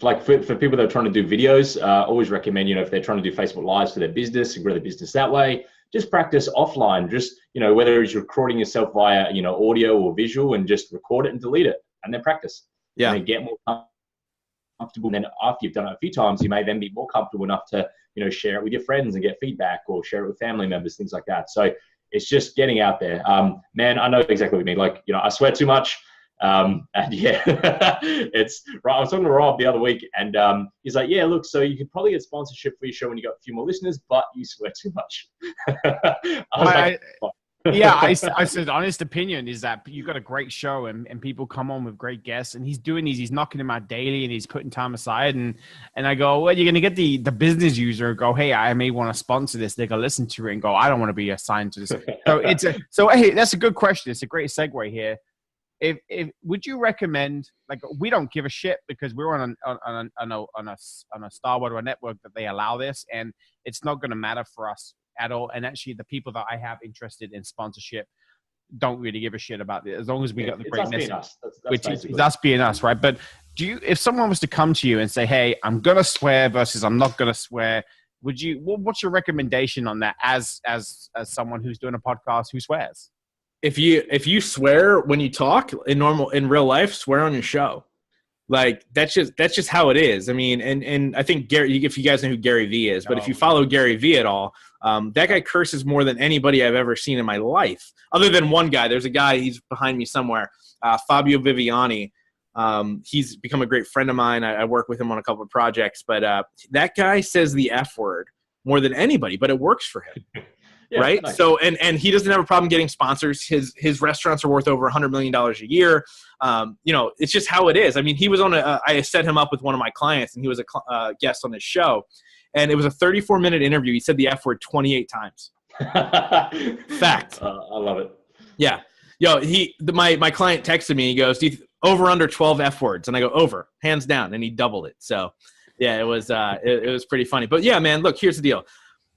Like for people that are trying to do videos, always recommend, if they're trying to do Facebook Lives for their business and grow their business that way, just practice offline. Just, whether it's recording yourself via, audio or visual, and just record it and delete it and then practice. Yeah. And then get more comfortable. And then after you've done it a few times, you may then be more comfortable enough to, share it with your friends and get feedback, or share it with family members, things like that. So it's just getting out there. Man, I know exactly what you mean. Like, I swear too much. And yeah, it's right. I was talking to Rob the other week, and he's like, yeah, look, so you could probably get sponsorship for your show when you got a few more listeners, but you swear too much. I said, honest opinion is that you got a great show, and people come on with great guests, and he's knocking them out daily, and he's putting time aside. And I go, well, you're going to get the business user go, hey, I may want to sponsor this. They go listen to it and go, I don't want to be assigned to this. So hey, that's a good question. It's a great segue here. If would you recommend, like, we don't give a shit because we're on a Starboard or a network that they allow this, and it's not going to matter for us at all. And actually, the people that I have interested in sponsorship don't really give a shit about it, as long as we got the great message, which is us being us, right? But if someone was to come to you and say, hey, I'm going to swear versus I'm not going to swear, what's your recommendation on that as someone who's doing a podcast who swears? If you swear when you talk in real life, swear on your show. Like, that's just how it is. I mean, and I think Gary, if you guys know who Gary Vee is, but if you follow Gary Vee at all, that guy curses more than anybody I've ever seen in my life, other than one guy. There's a guy, he's behind me somewhere, Fabio Viviani. He's become a great friend of mine. I work with him on a couple of projects, but that guy says the F word more than anybody, but it works for him. Yeah, right. Nice. So, and he doesn't have a problem getting sponsors. His restaurants are worth over $100 million a year. It's just how it is. I mean, he was on I set him up with one of my clients, and he was a guest on his show, and it was a 34-minute interview. He said the F word 28 times. Fact. I love it. Yeah. My client texted me. He goes, over under 12 F words. And I go, over, hands down. And he doubled it. So yeah, it was pretty funny, but yeah, man, look, here's the deal.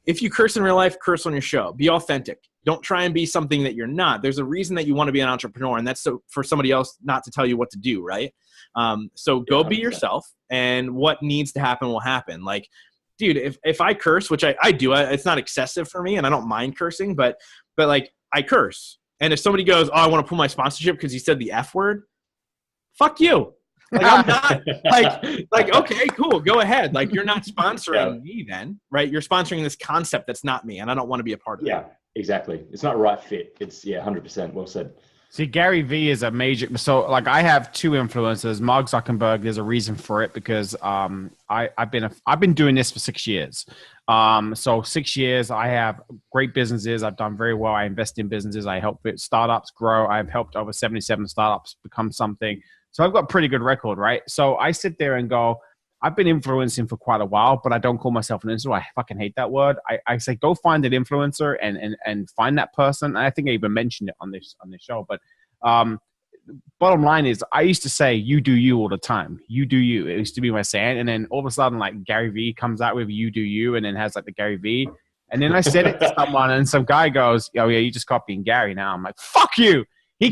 If you curse in real life, curse on your show. Be authentic. Don't try and be something that you're not. There's a reason that you want to be an entrepreneur, and that's so for somebody else not to tell you what to do, right? So go be yourself, and what needs to happen will happen. Like, dude, if I curse, which I do, it's not excessive for me, and I don't mind cursing, but like, I curse. And if somebody goes, oh, I want to pull my sponsorship because he said the F word, fuck you. Like, I'm not like, okay, cool. Go ahead. Like, you're not sponsoring me then, right? You're sponsoring this concept that's not me, and I don't want to be a part of it. Yeah, exactly. It's not a right fit. It's 100%. Well said. See, Gary Vee is a major. So, like, I have two influencers. Mark Zuckerberg. There's a reason for it because I've been doing this for 6 years. So 6 years, I have great businesses. I've done very well. I invest in businesses. I help startups grow. I've helped over 77 startups become something. So I've got a pretty good record, right? So I sit there and go, I've been influencing for quite a while, but I don't call myself an influencer. I fucking hate that word. I say, go find an influencer and find that person. And I think I even mentioned it on this show. But bottom line is, I used to say, you do you all the time. You do you. It used to be my saying. And then all of a sudden, like, Gary Vee comes out with you do you, and then has like the Gary Vee. And then I said it to someone, and some guy goes, oh yeah, you just copying Gary now. I'm like, fuck you. He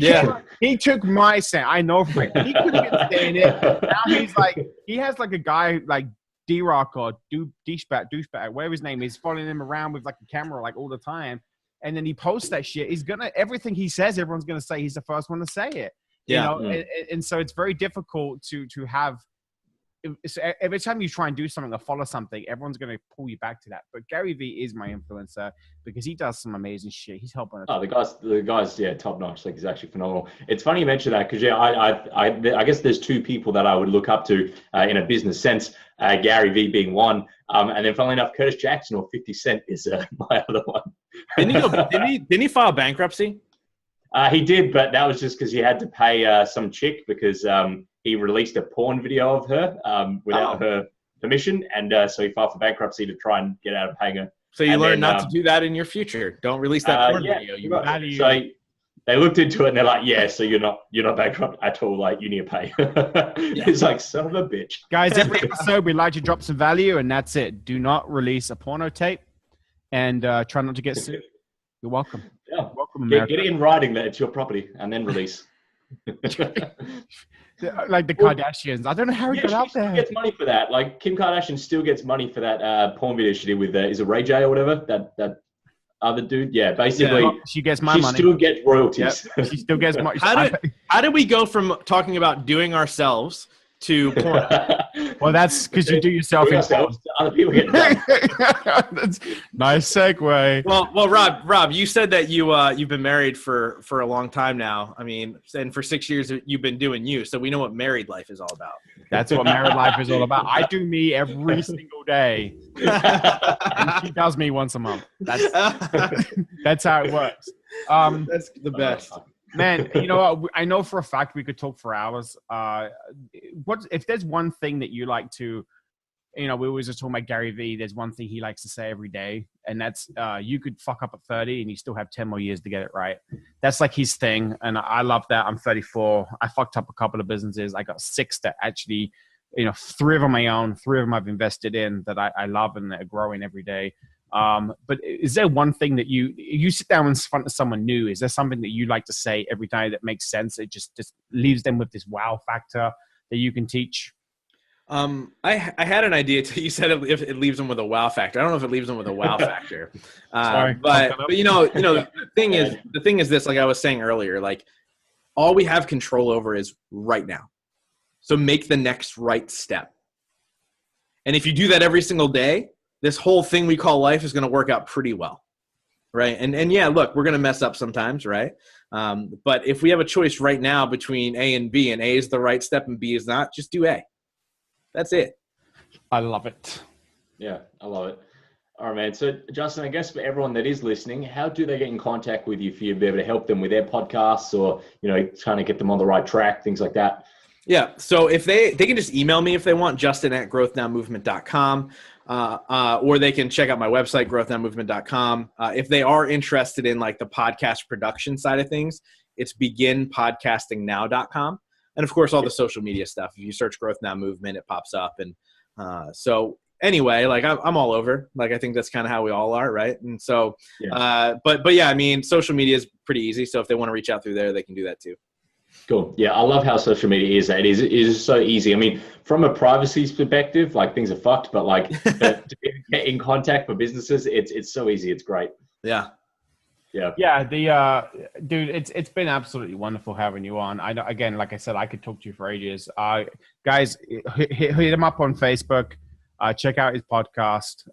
took my saying. I know from it. He could have been saying it. Now he's like, he has like a guy like D-Rock or douchebag, whatever his name is, following him around with like a camera like all the time. And then he posts that shit. Everything he says, everyone's gonna say he's the first one to say it. Yeah. You know, and so it's very difficult to have. Every time you try and do something or follow something, everyone's going to pull you back to that. But Gary Vee is my influencer because he does some amazing shit. He's helping. The guy's yeah, top notch. Like, he's actually phenomenal. It's funny you mention that because yeah, I guess there's two people that I would look up to in a business sense. Gary Vee being one, and then funnily enough, Curtis Jackson or 50 Cent is my other one. Didn't he file bankruptcy? He did, but that was just because he had to pay some chick because he released a porn video of her without her permission, and so he filed for bankruptcy to try and get out of paying her. So you learn not to do that in your future. Don't release that porn video. So they looked into it and they're like, yeah, so you're not bankrupt at all. Like, you need to pay. It's like, son of a bitch. Guys, every episode we like to drop some value, and that's it. Do not release a porno tape, and try not to get sued. You're welcome. Yeah. Welcome, America. Get it in writing that it's your property, and then release. Like the Kardashians. I don't know how he got out there. She gets money for that. Like, Kim Kardashian still gets money for that porn video she did with, is it Ray J or whatever? That other dude? Yeah, basically. Yeah. She gets my money. She still gets royalties. Yep. She still gets money. How did we go from talking about doing ourselves to porn? Well, that's because you do yourself in porn. Other people get done. That's nice segue. Well, Rob, you said that you've been married for a long time now. I mean, and for 6 years you've been doing you, so we know what married life is all about. That's what married life is all about. I do me every single day, and she does me once a month. That's how it works. That's the best. Man, you know what? I know for a fact we could talk for hours. What if there's one thing that you like to, we always just talk about Gary Vee. There's one thing he likes to say every day, and that's you could fuck up at 30 and you still have 10 more years to get it right. That's like his thing, and I love that. I'm 34. I fucked up a couple of businesses. I got 6 that actually, 3 of them my own, 3 of them I've invested in that I love and that are growing every day. But is there one thing that you sit down in front of someone new? Is there something that you like to say every day that makes sense? It just leaves them with this wow factor that you can teach? I had an idea too. You said if it leaves them with a wow factor. I don't know if it leaves them with a wow factor. Sorry, but the thing is this, like I was saying earlier, like all we have control over is right now. So make the next right step. And if you do that every single day, this whole thing we call life is going to work out pretty well, right? And yeah, look, we're going to mess up sometimes, right? But if we have a choice right now between A and B, and A is the right step and B is not, just do A. That's it. I love it. Yeah, I love it. All right, man. So, Justin, I guess for everyone that is listening, how do they get in contact with you for you to be able to help them with their podcasts or, trying to get them on the right track, things like that? Yeah. So if they can just email me if they want, justin@growthnowmovement.com. Or they can check out my website, growthnowmovement.com. If they are interested in like the podcast production side of things, it's beginpodcastingnow.com. And of course, all the social media stuff. If you search Growth Now Movement, it pops up. And so anyway, like I'm all over. Like, I think that's kind of how we all are, right? And so, but yeah, I mean, social media is pretty easy. So if they want to reach out through there, they can do that too. Cool. Yeah, I love how social media is. It is so easy. I mean, from a privacy perspective, like things are fucked, but like to get in contact for businesses, it's so easy. It's great. Yeah. Yeah. Dude, it's been absolutely wonderful having you on. I know, again, like I said, I could talk to you for ages. Guys, hit him up on Facebook. Check out his podcast.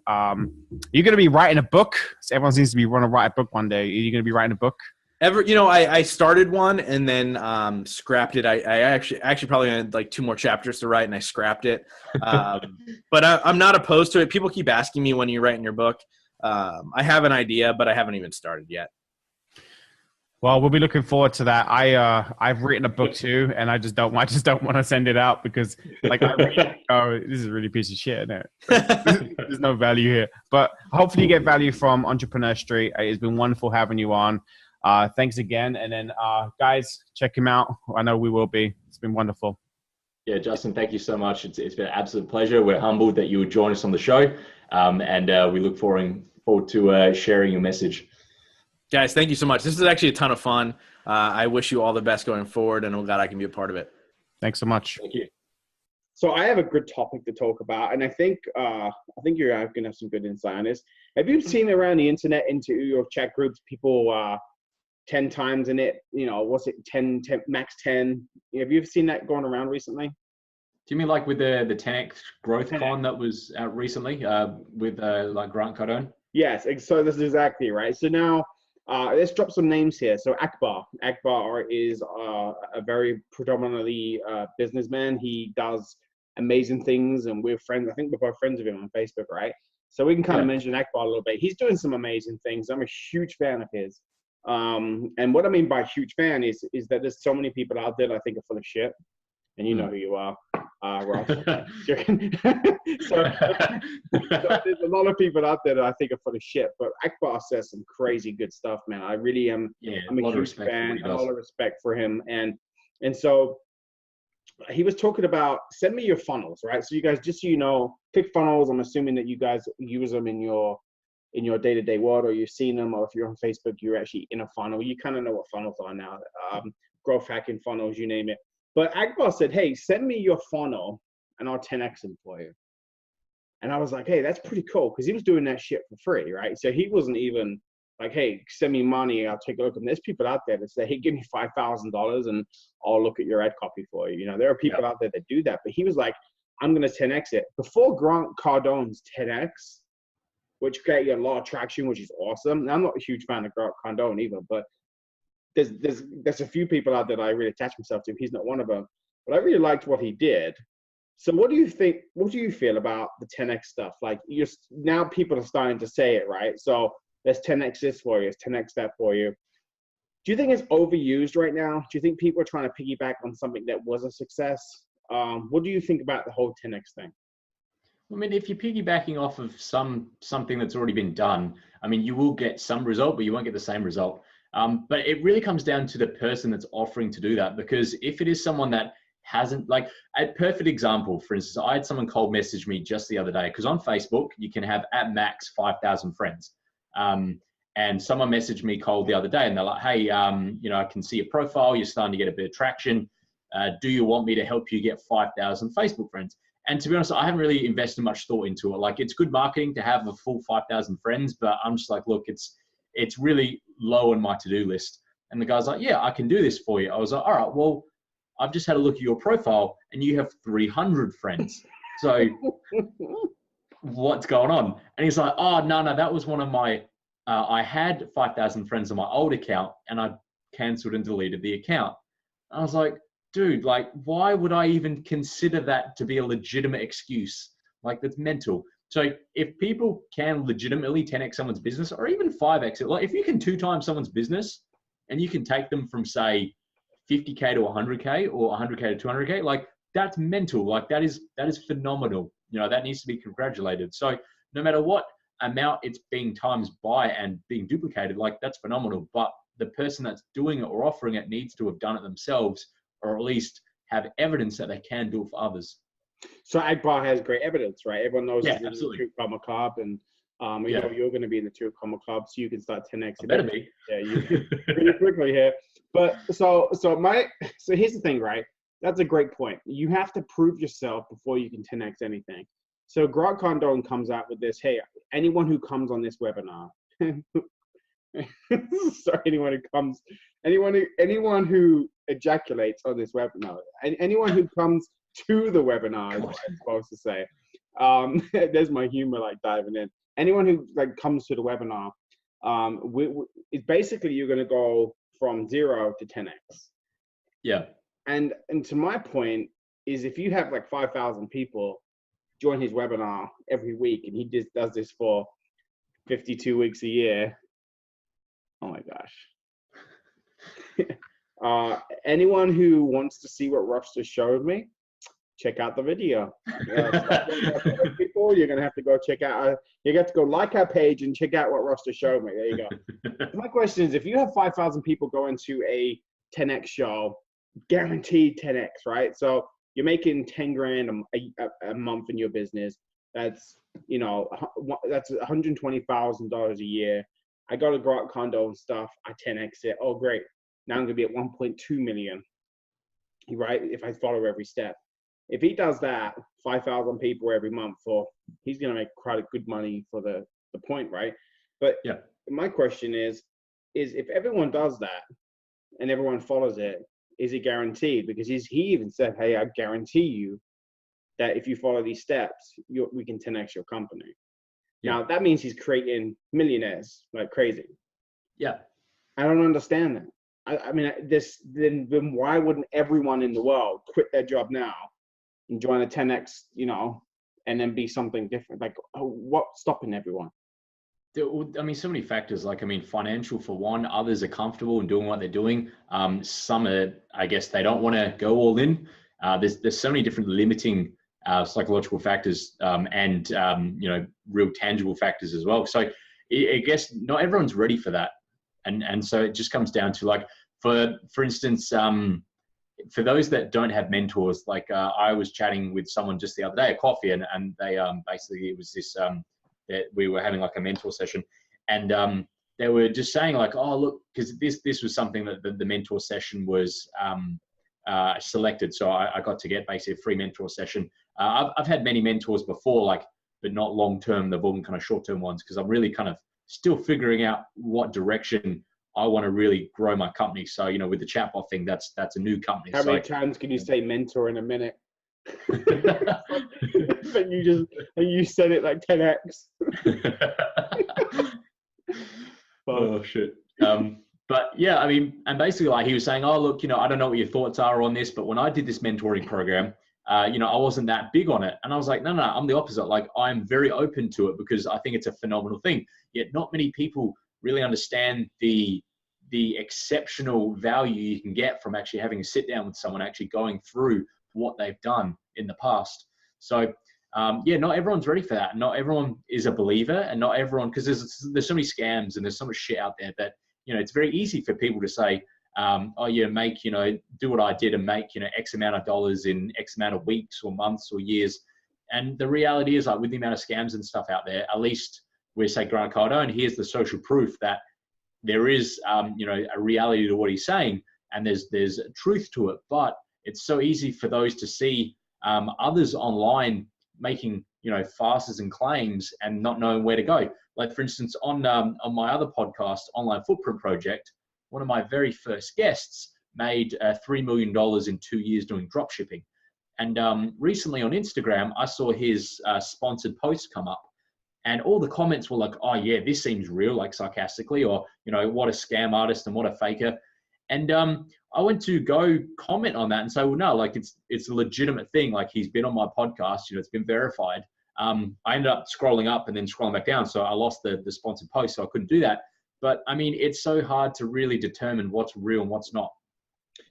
You're going to be writing a book. So everyone seems to be want to write a book one day. Are you going to be writing a book? I started one and then scrapped it. I actually probably had like 2 more chapters to write, and I scrapped it. But I'm not opposed to it. People keep asking me when you're writing your book. I have an idea, but I haven't even started yet. Well, we'll be looking forward to that. I've written a book too, and I just don't want to send it out because like I read, oh, this is a really piece of shit, isn't it? There's no value here. But hopefully you get value from Entrepreneur Street. It's been wonderful having you on. Thanks again. And then guys, check him out. I know we will be. It's been wonderful. Yeah, Justin, thank you so much. It's been an absolute pleasure. We're humbled that you would join us on the show. And we look forward to sharing your message. Guys, thank you so much. This is actually a ton of fun. I wish you all the best going forward, and I'm glad I can be a part of it. Thanks so much. Thank you. So I have a good topic to talk about, and I think you're going to have some good insight on this. Have you seen around the internet into your chat groups, people 10 times in it? What's it, 10, max 10? Have you seen that going around recently? Do you mean like with the 10X growth con that was out recently with like Grant Cardone? Yes, so this is exactly right. So now, let's drop some names here. So Akbar is a very predominantly businessman. He does amazing things, and we're friends. I think we're both friends of him on Facebook, right? So we can kind of mention Akbar a little bit. He's doing some amazing things. I'm a huge fan of his. And what I mean by huge fan is that there's so many people out there that I think are full of shit, and you know who you are. Ross. so there's a lot of people out there that I think are full of shit, but Akbar says some crazy good stuff, man. I really am. I'm a huge fan. A lot of respect for him, and so he was talking about send me your funnels, right? So you guys, just so you know, ClickFunnels. I'm assuming that you guys use them in your day-to-day world, or you've seen them, or if you're on Facebook, you're actually in a funnel. You kind of know what funnels are now. Growth hacking funnels, you name it. But Akbar said, hey, send me your funnel and I'll 10X them for you. And I was like, hey, that's pretty cool, because he was doing that shit for free, right? So he wasn't even like, hey, send me money, I'll take a look. And there's people out there that say, hey, give me $5,000 and I'll look at your ad copy for you. There are people out there that do that. But he was like, I'm going to 10X it. Before Grant Cardone's 10X, which got you a lot of traction, which is awesome. And I'm not a huge fan of Grant Cardone either, but there's a few people out there that I really attach myself to. He's not one of them, but I really liked what he did. So what do you think? What do you feel about the 10X stuff? Like, now people are starting to say it, right? So let's 10X this for you, let's 10X that for you. Do you think it's overused right now? Do you think people are trying to piggyback on something that was a success? What do you think about the whole 10X thing? I mean, if you're piggybacking off of something that's already been done, I mean, you will get some result, but you won't get the same result. But it really comes down to the person that's offering to do that, because if it is someone that hasn't, like a perfect example, for instance, I had someone cold message me just the other day, because on Facebook, you can have at max 5,000 friends. And someone messaged me cold the other day and they're like, hey, I can see your profile, you're starting to get a bit of traction. Do you want me to help you get 5,000 Facebook friends? And to be honest, I haven't really invested much thought into it. Like, it's good marketing to have a full 5,000 friends, but I'm just like, look, it's really low on my to-do list. And the guy's like, yeah, I can do this for you. I was like, all right, well, I've just had a look at your profile and you have 300 friends. So what's going on? And he's like, oh, no, that was one of my, I had 5,000 friends on my old account and I canceled and deleted the account. I was like, dude, like, why would I even consider that to be a legitimate excuse? Like, that's mental. So if people can legitimately 10X someone's business, or even 5X it, like if you can 2 times someone's business and you can take them from, say, 50K to 100K or 100K to 200K, like, that's mental. Like, that is phenomenal. That needs to be congratulated. So no matter what amount it's being times by and being duplicated, like, that's phenomenal. But the person that's doing it or offering it needs to have done it themselves, or at least have evidence that they can do it for others. So Akbar has great evidence, right? Everyone knows he's in the absolutely. True Karma Club, and you know you're going to be in the True Karma Club, so you can start 10X. Better be. Yeah, you really quickly here. But so here's the thing, right? That's a great point. You have to prove yourself before you can 10X anything. So Grant Cardone comes out with this: hey, anyone who comes on this webinar, anyone who ejaculates on this webinar, and anyone who comes to the webinar is what I'm supposed to say. There's my humor, like, diving in. Anyone who, like, comes to the webinar, it's basically you're going to go from 0 to 10x. Yeah. And to my point is, if you have like 5,000 people join his webinar every week, and he just does this for 52 weeks a year, oh my gosh. Anyone who wants to see what Russ just showed me, check out the video. People, you're gonna have to go check out. You got to go like our page and check out what Russ just showed me. There you go. My question is, if you have 5,000 people going to a 10x show, guaranteed 10x, right? So you're making 10 grand a month in your business. That's, you know, that's $120,000 a year. I got a Grant condo and stuff. I 10x it. Oh, great. Now I'm gonna be at 1.2 million, right? If I follow every step. If he does that, 5,000 people every month, he's gonna make quite a good money for the point, right? But yeah, my question is if everyone does that and everyone follows it, is it guaranteed? Because he even said, hey, I guarantee you that if you follow these steps, we can 10x your company. Yeah. Now that means he's creating millionaires like crazy. Yeah, I don't understand that. I mean, then why wouldn't everyone in the world quit their job now and join a 10x, you know, and then be something different? Like, what's stopping everyone? I mean, so many factors. Like, I mean, financial for one. Others are comfortable in doing what they're doing. Some are, I guess, they don't want to go all in. There's so many different limiting psychological factors and you know, real tangible factors as well. So I guess not everyone's ready for that. And so it just comes down to, like, for instance, for those that don't have mentors, like I was chatting with someone just the other day at coffee, and they basically, it was this that we were having like a mentor session, and they were just saying like, oh look, because this was something that the mentor session was selected, so I got to get basically a free mentor session. I've had many mentors before, like, but not long term. They've all been kind of short term ones, because I'm really kind of still figuring out what direction I want to really grow my company. So, you know, with the chatbot thing, that's a new company. How many times can you say mentor in a minute? But you said it like 10x. Oh shit. But yeah, I mean, and basically, like, he was saying, oh look, you know, I don't know what your thoughts are on this, but when I did this mentoring program, you know, I wasn't that big on it. And I was like, no, I'm the opposite. Like, I'm very open to it because I think it's a phenomenal thing. Yet not many people really understand the exceptional value you can get from actually having a sit down with someone, actually going through what they've done in the past. So yeah, not everyone's ready for that. Not everyone is a believer, and not everyone, because there's so many scams and there's so much shit out there that, you know, it's very easy for people to say, oh yeah, make, you know, do what I did and make, you know, X amount of dollars in X amount of weeks or months or years. And the reality is, like, with the amount of scams and stuff out there, at least we say Grant Cardone, and here's the social proof that there is, you know, a reality to what he's saying, and there's truth to it. But it's so easy for those to see others online making, you know, farces and claims and not knowing where to go. Like, for instance, on my other podcast, Online Footprint Project, one of my very first guests made $3 million in 2 years doing drop shipping. And recently on Instagram, I saw his sponsored post come up. And all the comments were like, oh yeah, this seems real, like sarcastically, or, you know, what a scam artist and what a faker. And I went to go comment on that and say, well, no, like, it's a legitimate thing. Like, he's been on my podcast, you know, it's been verified. I ended up scrolling up and then scrolling back down. So I lost the sponsored post, so I couldn't do that. But I mean, it's so hard to really determine what's real and what's not.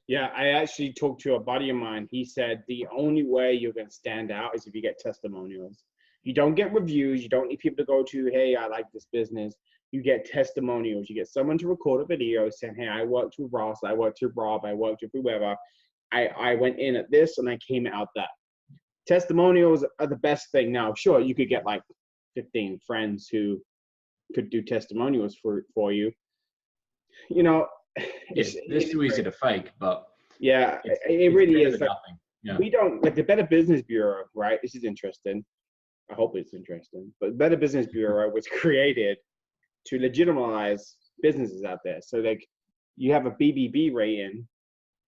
Yeah, I actually talked to a buddy of mine. He said the only way you're going to stand out is if you get testimonials. You don't get reviews. You don't need people to go to, hey, I like this business. You get testimonials. You get someone to record a video saying, hey, I worked with Ross, I worked with Rob, I worked with whoever. I went in at this and I came out that. Testimonials are the best thing. Now, sure, you could get like 15 friends who could do testimonials for you. You know, it's too easy to fake, but yeah, it really is. Like, yeah. We don't, like, the Better Business Bureau, right? This is interesting. I hope it's interesting. But Better Business Bureau was created to legitimize businesses out there. So, like, you have a BBB rating,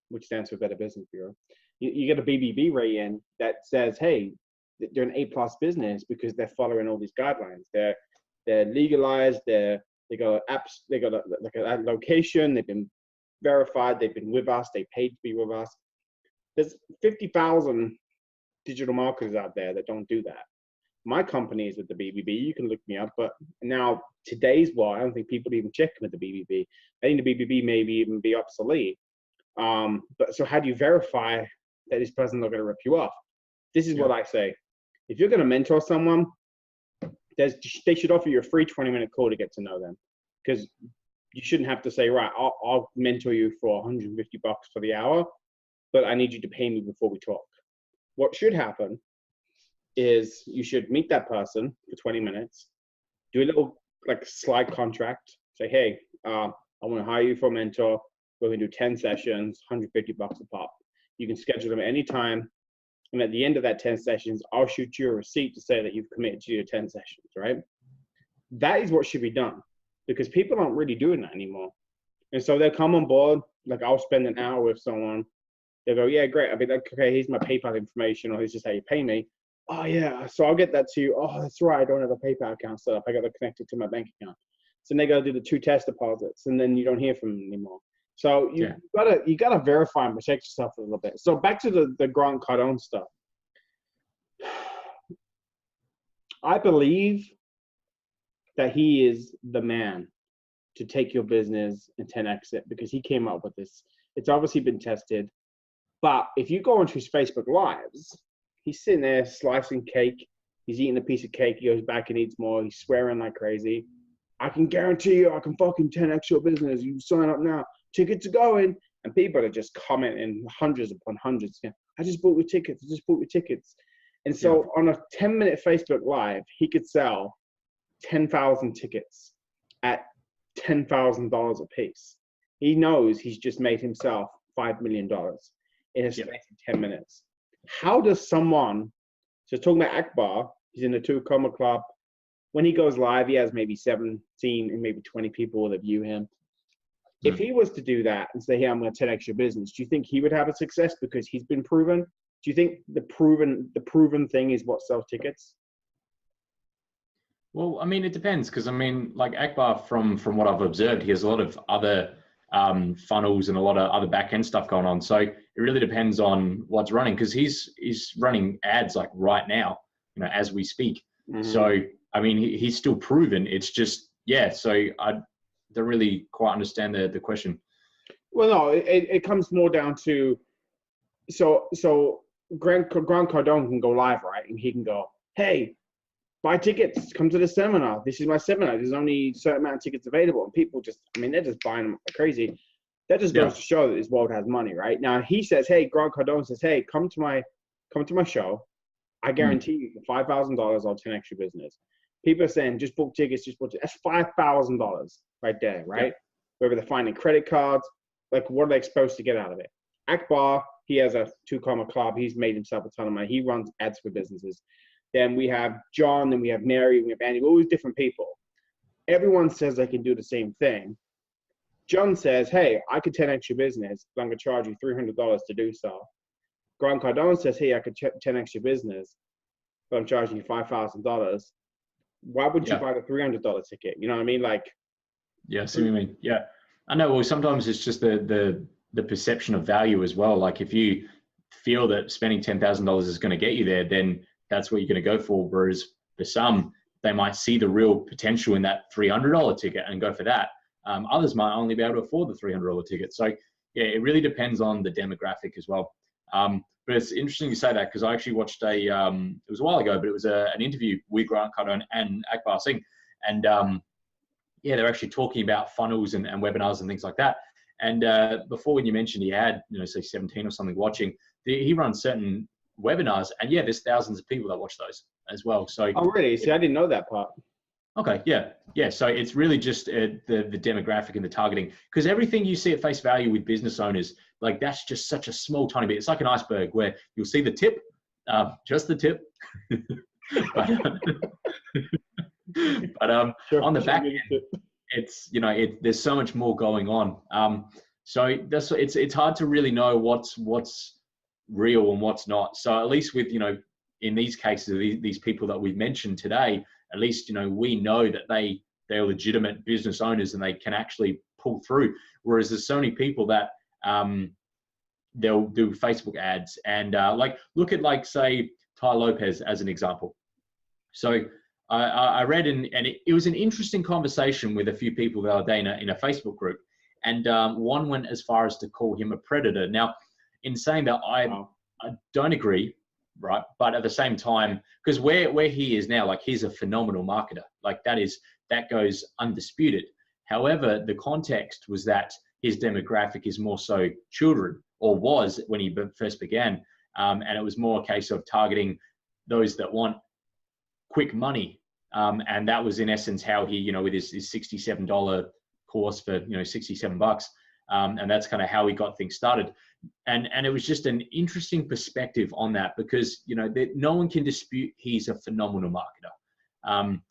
which stands for Better Business Bureau. You get a BBB rating that says, hey, they're an A+ business because they're following all these guidelines. They're legalized. They got apps. They got a location. They've been verified, they've been with us, they paid to be with us. There's 50,000 digital marketers out there that don't do that. My company is with the BBB. You can look me up, but now today's world, I don't think people even check with the BBB. I think the BBB maybe even be obsolete. But so how do you verify that this person's not going to rip you off? This is what I say. If you're going to mentor someone, they should offer you a free 20-minute call to get to know them, because you shouldn't have to say, right, I'll mentor you for $150 for the hour, but I need you to pay me before we talk. What should happen is you should meet that person for 20 minutes, do a little like slide contract, say, hey, I want to hire you for a mentor. We're going to do 10 sessions, $150 a pop. You can schedule them at any time. And at the end of that 10 sessions, I'll shoot you a receipt to say that you've committed to your 10 sessions, right? That is what should be done, because people aren't really doing that anymore. And so they'll come on board, like I'll spend an hour with someone. They'll go, yeah, great. I'll be like, okay, here's my PayPal information, or here's just how you pay me. Oh, yeah, so I'll get that to you. Oh, that's right, I don't have a PayPal account set up. I got to connect it to my bank account. So then they got to do the 2 test deposits, and then you don't hear from them anymore. So you gotta verify and protect yourself a little bit. So back to the Grant Cardone stuff. I believe that he is the man to take your business and 10x it, because he came up with this. It's obviously been tested. But if you go onto his Facebook Lives, he's sitting there slicing cake. He's eating a piece of cake. He goes back and eats more. He's swearing like crazy. I can guarantee you I can fucking 10x your business. You sign up now. Tickets are going. And people are just commenting hundreds upon hundreds. Yeah, I just bought your tickets. I just bought your tickets. And so on a 10-minute Facebook Live, he could sell 10,000 tickets at $10,000 a piece. He knows he's just made himself $5 million in a space of 10 minutes. How does someone, so talking about Akbar, he's in the 2 Comma Club. When he goes live, he has maybe 17 and maybe 20 people that view him. If he was to do that and say, hey, I'm going to 10x your business, do you think he would have a success because he's been proven? Do you think the proven thing is what sells tickets? Well, I mean, it depends, because I mean, like Akbar, from what I've observed, he has a lot of other funnels and a lot of other back end stuff going on. So it really depends on what's running, because he's running ads like right now, you know, as we speak. Mm-hmm. So I mean, he's still proven. It's just So I don't really quite understand the question. Well, no, it comes more down to so Grant Cardone can go live, right? And he can go, hey, buy tickets, come to the seminar. This is my seminar. There's only a certain amount of tickets available. And people just, I mean, they're just buying them like crazy. That just goes to show that this world has money, right? Now he says, hey, Grant Cardone says, hey, come to my show. I guarantee you for $5,000, I'll 10x your business. People are saying, just book tickets, That's $5,000 right there, right? Yeah. Whether they're finding credit cards, like what are they supposed to get out of it? Akbar, he has a 2 Comma Club. He's made himself a ton of money. He runs ads for businesses. Then we have John, then we have Mary, we have Andy, all these different people. Everyone says they can do the same thing. John says, hey, I could 10x your business, but I'm going to charge you $300 to do so. Grant Cardone says, hey, I could 10x your business, but I'm charging you $5,000. Why would you buy the $300 ticket? You know what I mean? Like, yeah, I see what you mean. Yeah, I know. Well, sometimes it's just the perception of value as well. Like if you feel that spending $10,000 is going to get you there, then that's what you're going to go for. Whereas for some, they might see the real potential in that $300 ticket and go for that. Others might only be able to afford the $300 ticket. So yeah, it really depends on the demographic as well. But it's interesting you say that, because I actually watched it was a while ago, but it was an interview with Grant Cardone and Akbar Singh. And they're actually talking about funnels and webinars and things like that. And before, when you mentioned he had, say 17 or something watching, he runs certain webinars, and there's thousands of people that watch those as well. So oh really? See, I didn't know that part. Okay, yeah. So it's really just the demographic and the targeting, because everything you see at face value with business owners, like that's just such a small, tiny bit. It's like an iceberg where you'll see the tip, just the tip, but on the back end, it's there's so much more going on. So it's hard to really know what's real and what's not. So at least with in these cases, these people that we've mentioned today, at least we know that they're legitimate business owners and they can actually pull through. Whereas there's so many people that they'll do Facebook ads and like look at like say Ty Lopez as an example. So I read and it was an interesting conversation with a few people the other day in a Facebook group, and one went as far as to call him a predator. Now, in saying that, I don't agree, right? But at the same time, because where he is now, like he's a phenomenal marketer, like that goes undisputed. However, the context was that his demographic is more so children, or was when he first began, and it was more a case of targeting those that want quick money. And that was in essence how he, with his $67 course for, $67. And that's kind of how he got things started. And it was just an interesting perspective on that because, no one can dispute he's a phenomenal marketer.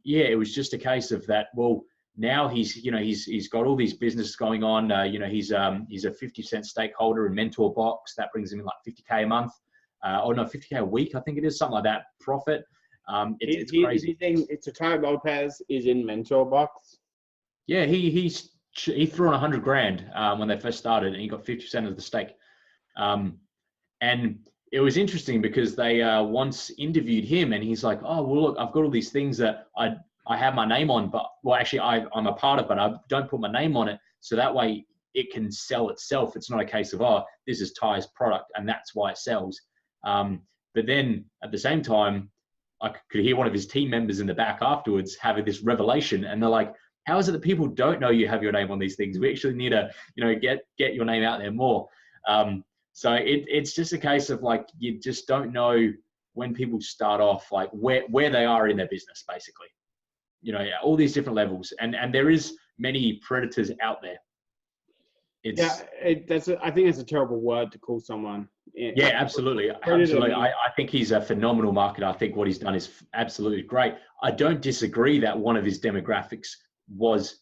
It was just a case of that, well, now he's got all these businesses going on. He's a 50% stakeholder in Mentor Box. That brings him in like $50K a month. 50K a week, I think it is, something like that, profit. It's crazy. It's a Ty Lopez is in Mentor Box. Yeah, he threw in $100,000 when they first started, and he got 50% of the stake. And it was interesting because they once interviewed him, and he's like, "Oh, well, look, I've got all these things that I have my name on, but actually I'm a part of, but I don't put my name on it, so that way it can sell itself. It's not a case of this is Ty's product, and that's why it sells." But then at the same time, I could hear one of his team members in the back afterwards having this revelation, and they're like, "How is it that people don't know you have your name on these things? We actually need to, get your name out there more." So it's just a case of like, you just don't know when people start off, like where they are in their business, basically. All these different levels, and there is many predators out there. I think it's a terrible word to call someone. Yeah, absolutely. Absolutely. I think he's a phenomenal marketer. I think what he's done is absolutely great. I don't disagree that one of his demographics was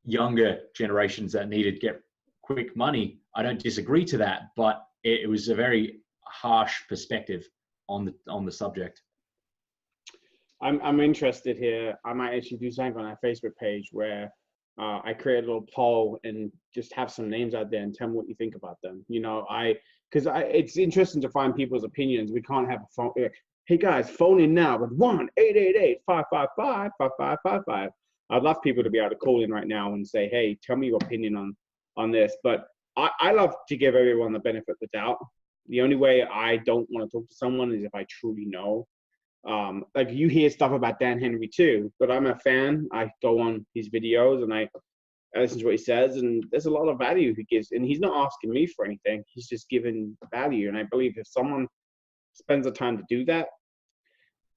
younger generations that needed to get quick money. I don't disagree to that, but it was a very harsh perspective on the subject. I'm interested here. I might actually do something on our Facebook page where I create a little poll and just have some names out there and tell me what you think about them. Because it's interesting to find people's opinions. We can't have a phone. Hey guys, phone in now with 1-888-555-5555. I'd love people to be able to call in right now and say, hey, tell me your opinion on this. But I love to give everyone the benefit of the doubt. The only way I don't want to talk to someone is if I truly know. Like you hear stuff about Dan Henry too, but I'm a fan. I go on his videos and I listen to what he says, and there's a lot of value he gives. And he's not asking me for anything. He's just giving value. And I believe if someone spends the time to do that,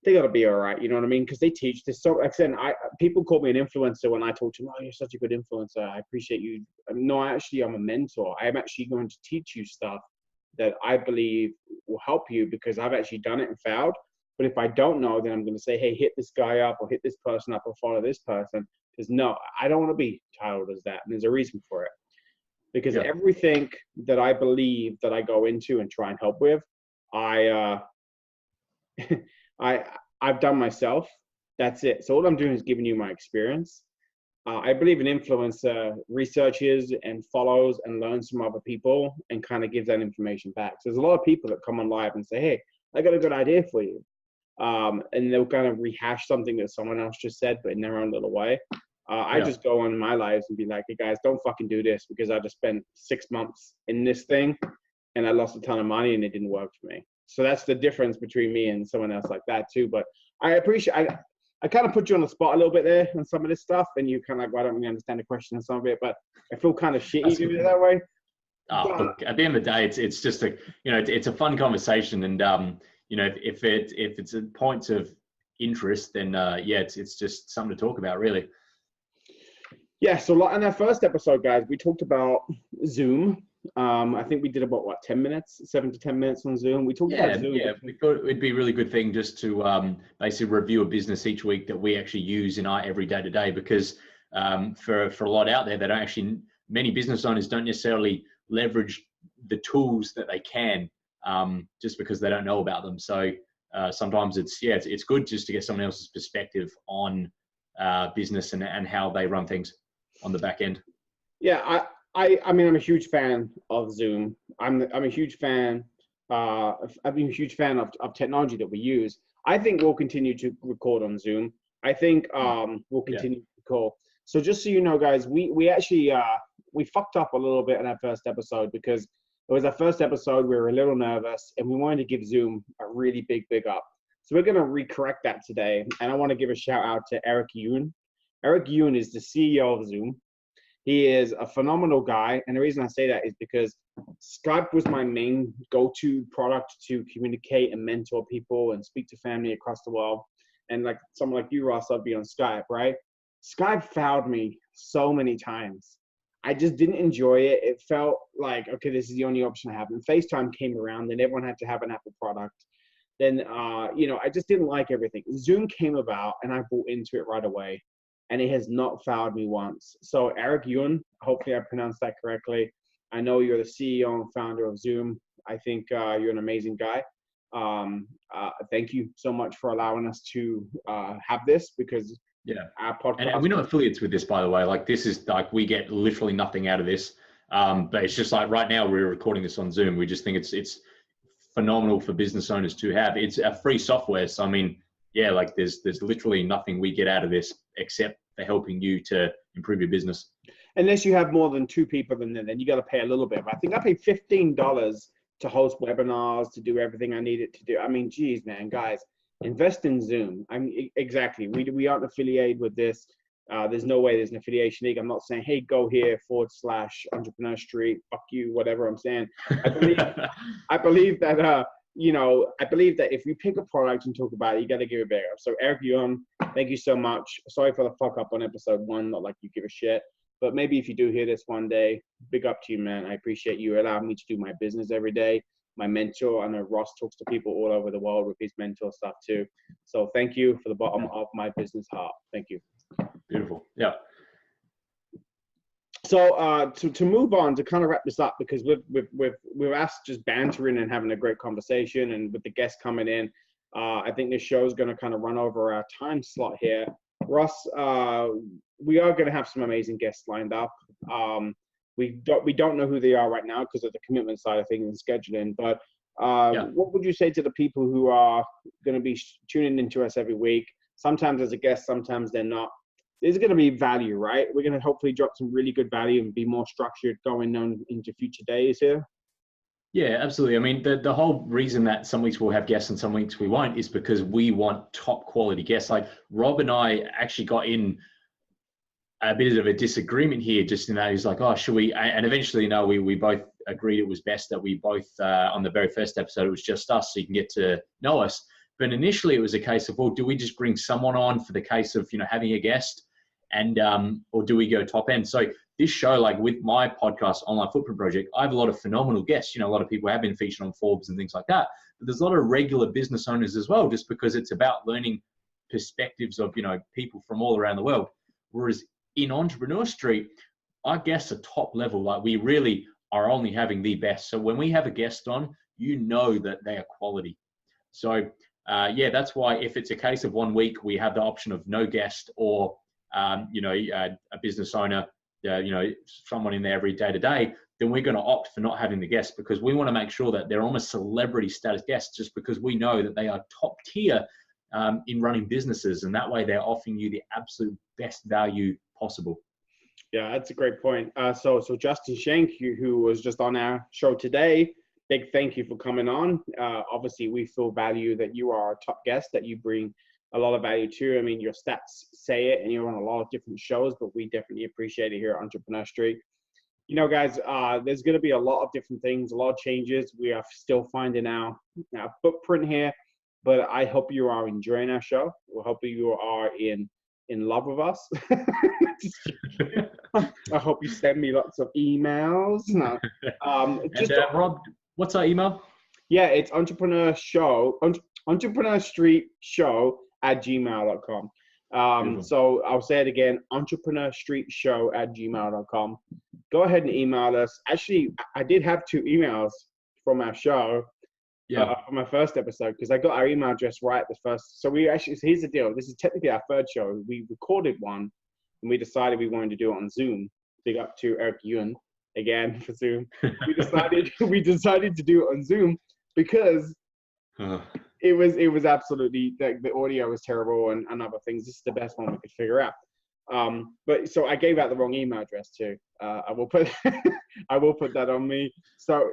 they got to be all right. You know what I mean? Because they teach this. So like I said, people call me an influencer when I talk to them. Oh, you're such a good influencer. I appreciate you. No, I'm a mentor. I'm actually going to teach you stuff that I believe will help you because I've actually done it and failed. But if I don't know, then I'm going to say, hey, hit this guy up or hit this person up or follow this person. Because no, I don't want to be titled as that. And there's a reason for it. Because everything that I believe that I go into and try and help with, I've done myself. That's it. So all I'm doing is giving you my experience. I believe an influencer researches and follows and learns from other people and kind of gives that information back. So there's a lot of people that come on live and say, hey, I got a good idea for you. And they'll kind of rehash something that someone else just said, but in their own little way. I just go on my lives and be like, hey guys, don't fucking do this because I just spent 6 months in this thing and I lost a ton of money and it didn't work for me. So that's the difference between me and someone else like that too. But I appreciate, I kind of put you on the spot a little bit there on some of this stuff and you kind of like, well, I don't really understand the question and some of it, but I feel kind of shitty doing it that way. Look, at the end of the day, it's just it's a fun conversation, and if it's a point of interest, then it's just something to talk about, really. Yeah. So in our first episode, guys, we talked about Zoom. I think we did about 7 to 10 minutes on Zoom. We talked about Zoom. Yeah, we thought it'd be a really good thing just to basically review a business each week that we actually use in our every day to day, because for a lot out there, many business owners don't necessarily leverage the tools that they can just because they don't know about them. So sometimes it's good just to get someone else's perspective on business and how they run things. on the back end? Yeah, I mean, I'm a huge fan of Zoom. I'm a huge fan. I've been a huge fan of technology that we use. I think we'll continue to record on Zoom. I think we'll continue to record. So just so you know, guys, we actually we fucked up a little bit in our first episode because it was our first episode. We were a little nervous, and we wanted to give Zoom a really big up. So we're gonna recorrect that today, and I want to give a shout out to Eric Yoon. Eric Yoon is the CEO of Zoom. He is a phenomenal guy, and the reason I say that is because Skype was my main go-to product to communicate and mentor people and speak to family across the world. And like someone like you, Ross, I'd be on Skype, right? Skype failed me so many times. I just didn't enjoy it. It felt like, okay, this is the only option I have. And FaceTime came around, and everyone had to have an Apple product. Then, I just didn't like everything. Zoom came about, and I bought into it right away. And it has not failed me once. So Eric Yoon, hopefully I pronounced that correctly. I know you're the CEO and founder of Zoom. I think you're an amazing guy. Thank you so much for allowing us to have this, because our podcast. And we're not affiliates with this, by the way. Like, this is like, we get literally nothing out of this. But it's just like right now we're recording this on Zoom. We just think it's phenomenal for business owners to have. It's a free software. So I mean, yeah, like there's literally nothing we get out of this except for helping you to improve your business. Unless you have more than 2 people, then you got to pay a little bit. But I think I paid $15 to host webinars, to do everything I needed to do. I mean, geez, man, guys, invest in Zoom. I mean, exactly. We aren't affiliated with this. There's no way there's an affiliation league. I'm not saying, hey, go here /Entrepreneur Street, fuck you, whatever I'm saying. I believe that. I believe that if you pick a product and talk about it, you got to give it better. So Eric Yoon, thank you so much. Sorry for the fuck up on episode 1, not like you give a shit. But maybe if you do hear this one day, big up to you, man. I appreciate you allowing me to do my business every day. My mentor, I know Ross talks to people all over the world with his mentor stuff too. So thank you for the bottom of my business heart. Thank you. Beautiful. Yeah. So to move on, to kind of wrap this up, because we're us just bantering and having a great conversation, and with the guests coming in, I think this show is going to kind of run over our time slot here. Ross, we are going to have some amazing guests lined up. We don't know who they are right now because of the commitment side of things and scheduling. But what would you say to the people who are going to be tuning into us every week? Sometimes as a guest, sometimes they're not. There's going to be value, right? We're going to hopefully drop some really good value and be more structured going on into future days here. Yeah, absolutely. I mean, the whole reason that some weeks we'll have guests and some weeks we won't is because we want top quality guests. Like Rob and I actually got in a bit of a disagreement here, just in that he's like, oh, should we? And eventually, we both agreed it was best that we both, on the very first episode, it was just us, so you can get to know us. But initially it was a case of, well, do we just bring someone on for the case of, having a guest, and or do we go top end? So this show, like with my podcast, Online Footprint Project, I have a lot of phenomenal guests. A lot of people have been featured on Forbes and things like that. But there's a lot of regular business owners as well, just because it's about learning perspectives of, people from all around the world. Whereas in Entrepreneur Street, our guests are top level. Like, we really are only having the best. So when we have a guest on, that they are quality. So that's why if it's a case of 1 week, we have the option of no guest, or a business owner, someone in there every day to day, then we're going to opt for not having the guest, because we want to make sure that they're almost celebrity status guests, just because we know that they are top tier in running businesses, and that way they're offering you the absolute best value possible. Yeah, that's a great point. So Justin Schenck, who was just on our show today, big thank you for coming on. Obviously, we feel value that you are a top guest, that you bring a lot of value to. I mean, your stats say it, and you're on a lot of different shows, but we definitely appreciate it here at Entrepreneur Street. Guys, there's going to be a lot of different things, a lot of changes. We are still finding our footprint here, but I hope you are enjoying our show. We hope you are in love with us. I hope you send me lots of emails. No. Rob, what's our email? Yeah, it's entrepreneurstreetshow@gmail.com. So I'll say it again, entrepreneurstreetshow@gmail.com. Go ahead and email us. Actually, I did have 2 emails from our show. For my first episode, because I got our email address right at the first. So here's the deal. This is technically our 3rd show. We recorded one. and we decided we wanted to do it on Zoom. Big up to Eric Yun again for Zoom. We decided to do it on Zoom because it was absolutely, the audio was terrible and other things. This is the best one we could figure out. But so I gave out the wrong email address too. I will put that on me. So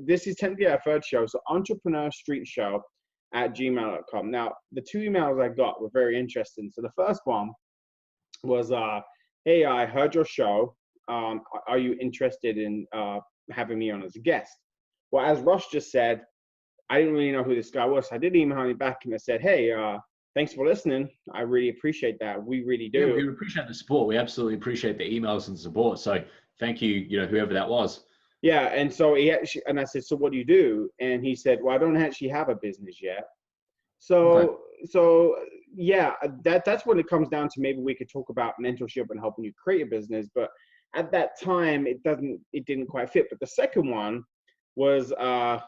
this is technically our third show. So entrepreneurstreetshow@gmail.com. Now the two emails I got were very interesting. So the first one was, hey, I heard your show. Are you interested in having me on as a guest? Well, as Russ just said, I didn't really know who this guy was. So I did email him back and I said, hey, thanks for listening. I really appreciate that. We really do. Yeah, we appreciate the support. We absolutely appreciate the emails and support. So thank you, whoever that was. Yeah, and so I said, so what do you do? And he said, well, I don't actually have a business yet. So yeah, that's when it comes down to, maybe we could talk about mentorship and helping you create a business. But at that time, it didn't quite fit. But the second one was,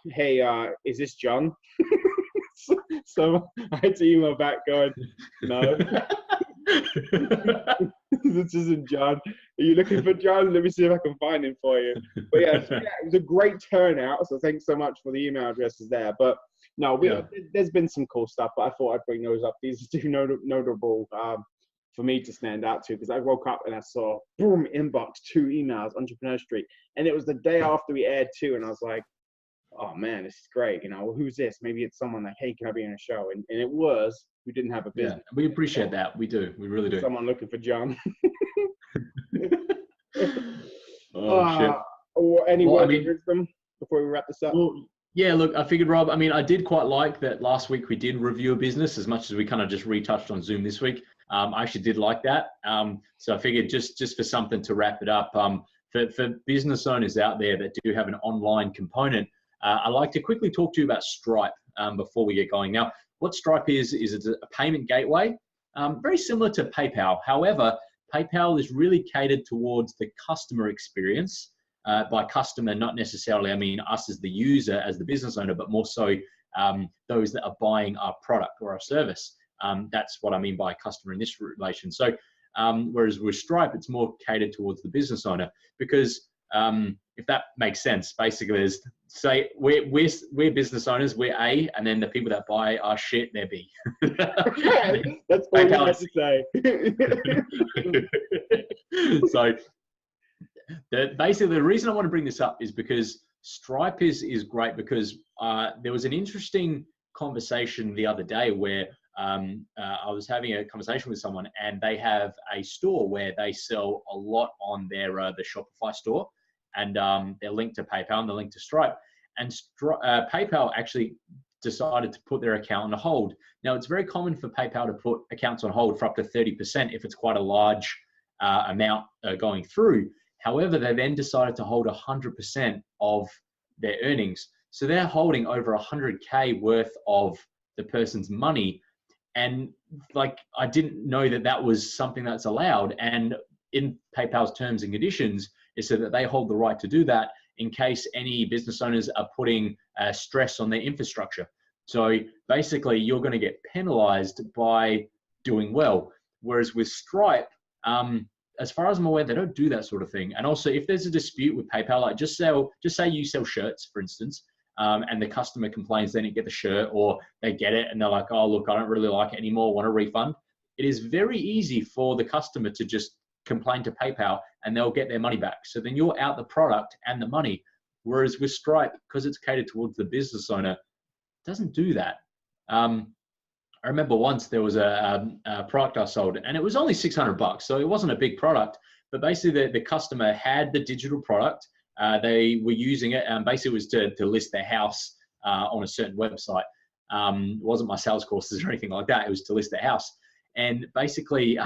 hey, is this John? So I had to email back going, no, this isn't John. Are you looking for John? Let me see if I can find him for you. But yeah, it was a great turnout. So thanks so much for the email addresses there. But no, there's been some cool stuff, but I thought I'd bring those up. These are two notable for me to stand out to, because I woke up and I saw, boom, inbox, 2 emails, Entrepreneur Street. And it was the day after we aired 2, and I was like, oh man, this is great. Who's this? Maybe it's someone like, hey, can I be in a show? And it was, who didn't have a business. Yeah, we appreciate that. We do. We really do. Someone looking for John. Shit. Or any word of wisdom before we wrap this up? Well, yeah, look, I figured, Rob, I did quite like that last week we did review a business, as much as we kind of just retouched on Zoom this week. I actually did like that. So I figured just for something to wrap it up, for business owners out there that do have an online component, I'd like to quickly talk to you about Stripe before we get going. Now, what Stripe is it's a payment gateway, very similar to PayPal. However, PayPal is really catered towards the customer experience. By customer, not necessarily, us as the user, as the business owner, but more so those that are buying our product or our service. That's what I mean by customer in this relation. So whereas with Stripe, it's more catered towards the business owner, because if that makes sense, basically is, say we're business owners, we're A, and then the people that buy our shit, they're B. That's all you have to say. So basically the reason I want to bring this up is because Stripe is great, because there was an interesting conversation the other day where I was having a conversation with someone, and they have a store where they sell a lot on their the Shopify store, and they're linked to PayPal and they're linked to Stripe. And PayPal actually decided to put their account on hold. Now, it's very common for PayPal to put accounts on hold for up to 30% if it's quite a large amount going through. However, they then decided to hold 100% of their earnings. So they're holding over 100K worth of the person's money. And I didn't know that was something that's allowed. And in PayPal's terms and conditions, it said that they hold the right to do that in case any business owners are putting stress on their infrastructure. So basically, you're going to get penalized by doing well. Whereas with Stripe, as far as I'm aware, they don't do that sort of thing. And also, if there's a dispute with PayPal, just say you sell shirts, for instance, and the customer complains, they didn't get the shirt, or they get it and they're like, oh, look, I don't really like it anymore, want a refund. It is very easy for the customer to just complain to PayPal and they'll get their money back. So then you're out the product and the money. Whereas with Stripe, because it's catered towards the business owner, it doesn't do that. I remember once there was a product I sold, and it was only $600, so it wasn't a big product, but basically the customer had the digital product. They were using it, and basically it was to list their house on a certain website. It wasn't my sales courses or anything like that. It was to list their house. And basically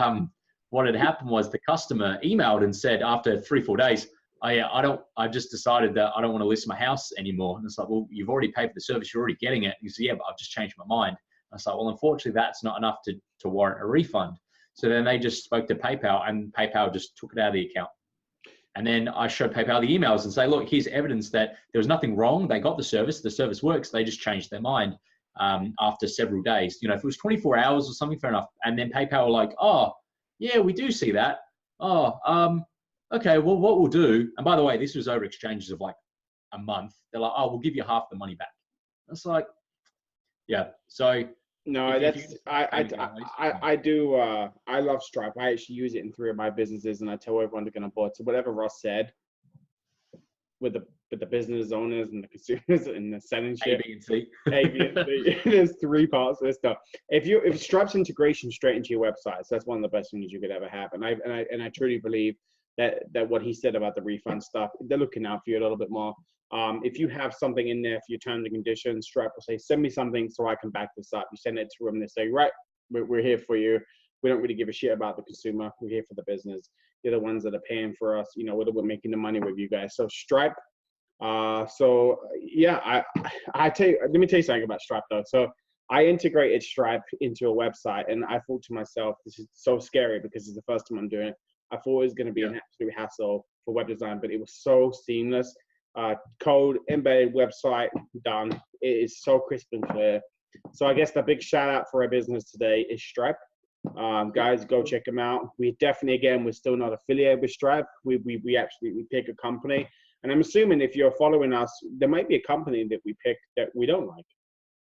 what had happened was the customer emailed and said after 3-4 days, oh yeah, I've just decided that I don't want to list my house anymore. And it's like, well, you've already paid for the service. You're already getting it. And he said, yeah, but I've just changed my mind. I was like, well, unfortunately, that's not enough to warrant a refund. So then they just spoke to PayPal, and PayPal just took it out of the account. And then I showed PayPal the emails and say, look, here's evidence that there was nothing wrong. They got the service works. They just changed their mind after several days. If it was 24 hours or something, fair enough. And then PayPal were like, oh, yeah, we do see that. Okay, well, what we'll do, and by the way, this was over exchanges of like a month. They're like, oh, we'll give you half the money back. It's like, yeah. So No, I do. I love Stripe. I actually use it in 3 of my businesses, and I tell everyone they're going to board. So whatever Ross said, with the business owners and the consumers and the selling shit, A, B, and C. A, B, and C. There's 3 parts of this stuff. If Stripe's integration straight into your website, so that's one of the best things you could ever have. And I truly believe that what he said about the refund stuff, they're looking out for you a little bit more. If you have something in there for your terms and conditions, Stripe will say, send me something so I can back this up. You send it to them, they say, right, we're here for you. We don't really give a shit about the consumer. We're here for the business. You're the ones that are paying for us. You know, we're making the money with you guys. So Stripe. So yeah, let me tell you something about Stripe though. So I integrated Stripe into a website, and I thought to myself, this is so scary because it's the first time I'm doing it. I thought it was going to be an absolute hassle for web design, but it was so seamless. Code, embedded, website, done. It is so crisp and clear. So I guess the big shout out for our business today is Stripe. Guys, go check them out. We definitely, again, we're still not affiliated with Stripe. We pick a company. And I'm assuming if you're following us, there might be a company that we pick that we don't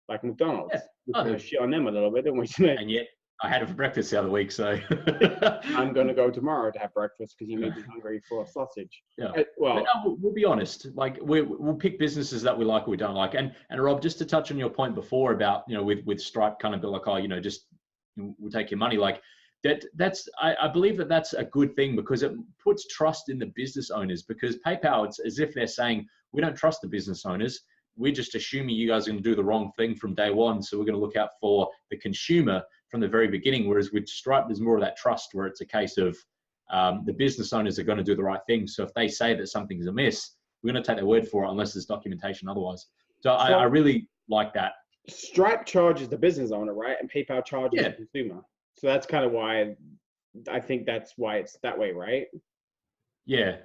like McDonald's. Yeah. We kind of shit on them a little bit, don't we? And yet, I had it for breakfast the other week, so. I'm going to go tomorrow to have breakfast because you made me hungry for a sausage. Yeah. Well, but no, we'll be honest. Like we'll pick businesses that we like or we don't like. And Rob, just to touch on your point before about, you know, with Stripe kind of be like, oh, you know, just we'll take your money. Like I believe that's a good thing because it puts trust in the business owners, because PayPal, it's as if they're saying, we don't trust the business owners. We're just assuming you guys are going to do the wrong thing from day one. So we're going to look out for the consumer from the very beginning. Whereas with Stripe, there's more of that trust where it's a case of the business owners are going to do the right thing. So if they say that something's amiss, we're going to take their word for it unless there's documentation otherwise. So I really like that. Stripe charges the business owner, right? And PayPal charges the consumer. So that's kind of why I think that's why it's that way, right? Yeah,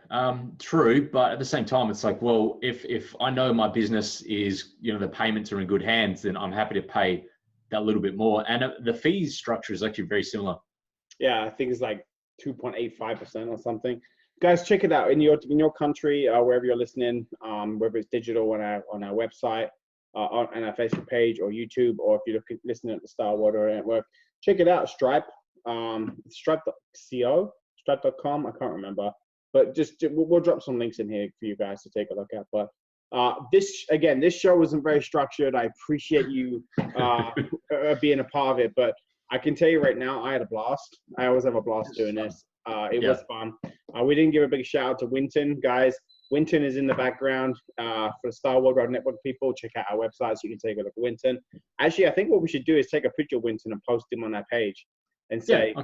true. But at the same time, it's like, well, if I know my business is, you know, the payments are in good hands, then I'm happy to pay that little bit more. And the fees structure is actually very similar. Yeah, I think it's like 2.85% or something. Guys, check it out in your country, wherever you're listening, whether it's digital on our website, on our Facebook page or YouTube, or if you're listening at the Star Water Network, check it out. Stripe, stripe.co, stripe.com. I can't remember. But we'll drop some links in here for you guys to take a look at. But this show wasn't very structured. I appreciate you being a part of it. But I can tell you right now, I had a blast. I always have a blast doing this. It was fun. We didn't give a big shout out to Winton, guys. Winton is in the background for the Star Wars Network people. Check out our website so you can take a look at Winton. Actually, I think what we should do is take a picture of Winton and post him on our page. And say,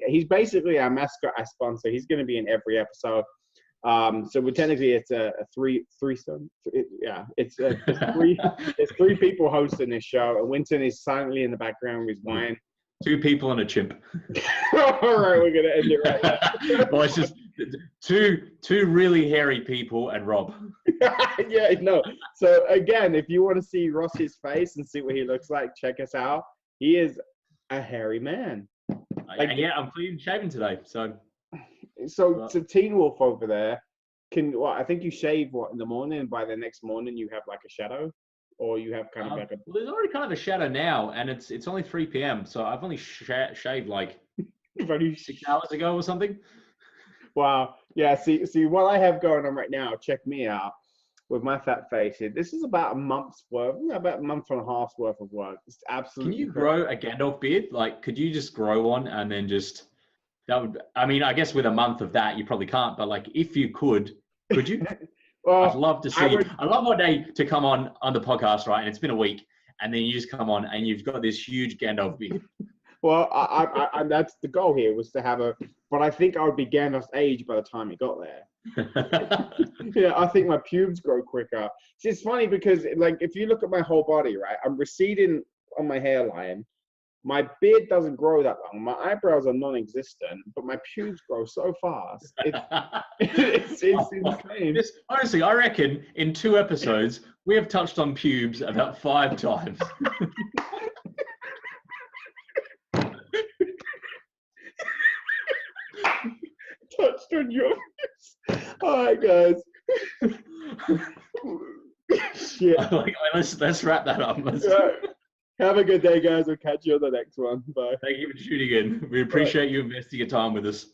he's basically our mascot, our sponsor. He's going to be in every episode. So technically it's a threesome. It's three people hosting this show, and Winton is silently in the background with his wine. 2 people and a chimp. All right, we're going to end it right there. Well, it's just two really hairy people and Rob. Yeah, no. So again, if you want to see Ross's face and see what he looks like, check us out. He is a hairy man. And yeah, I'm clean shaven today. So Teen Wolf over there I think you shave in the morning, and by the next morning you have like a shadow, or you have kind of like a. Well, there's already kind of a shadow now, and it's only 3 p.m. So I've only shaved like 6 hours ago or something. Wow. Yeah. See what I have going on right now. Check me out. With my fat face here, this is about a month's worth, about a month and a half's worth of work. It's absolutely. Can you grow a Gandalf beard? Like, could you just grow one and then just? That would. I mean, I guess with a month of that, you probably can't. But like, if you could you? Well, I'd love to see. I love one day to come on the podcast, right? And it's been a week, and then you just come on and you've got this huge Gandalf beard. Well, I that's the goal here, was to have but I think I would be Gandalf's age by the time he got there. Yeah, I think my pubes grow quicker. See, it's funny because, like, if you look at my whole body, right, I'm receding on my hairline. My beard doesn't grow that long. My eyebrows are non-existent, but my pubes grow so fast. It's insane. Honestly, I reckon in 2 episodes, we have touched on pubes about 5 times. on your views. All right, guys. Shit. Let's wrap that up. Have a good day, guys. We'll catch you on the next one. Bye. Thank you for tuning in. We appreciate you investing your time with us.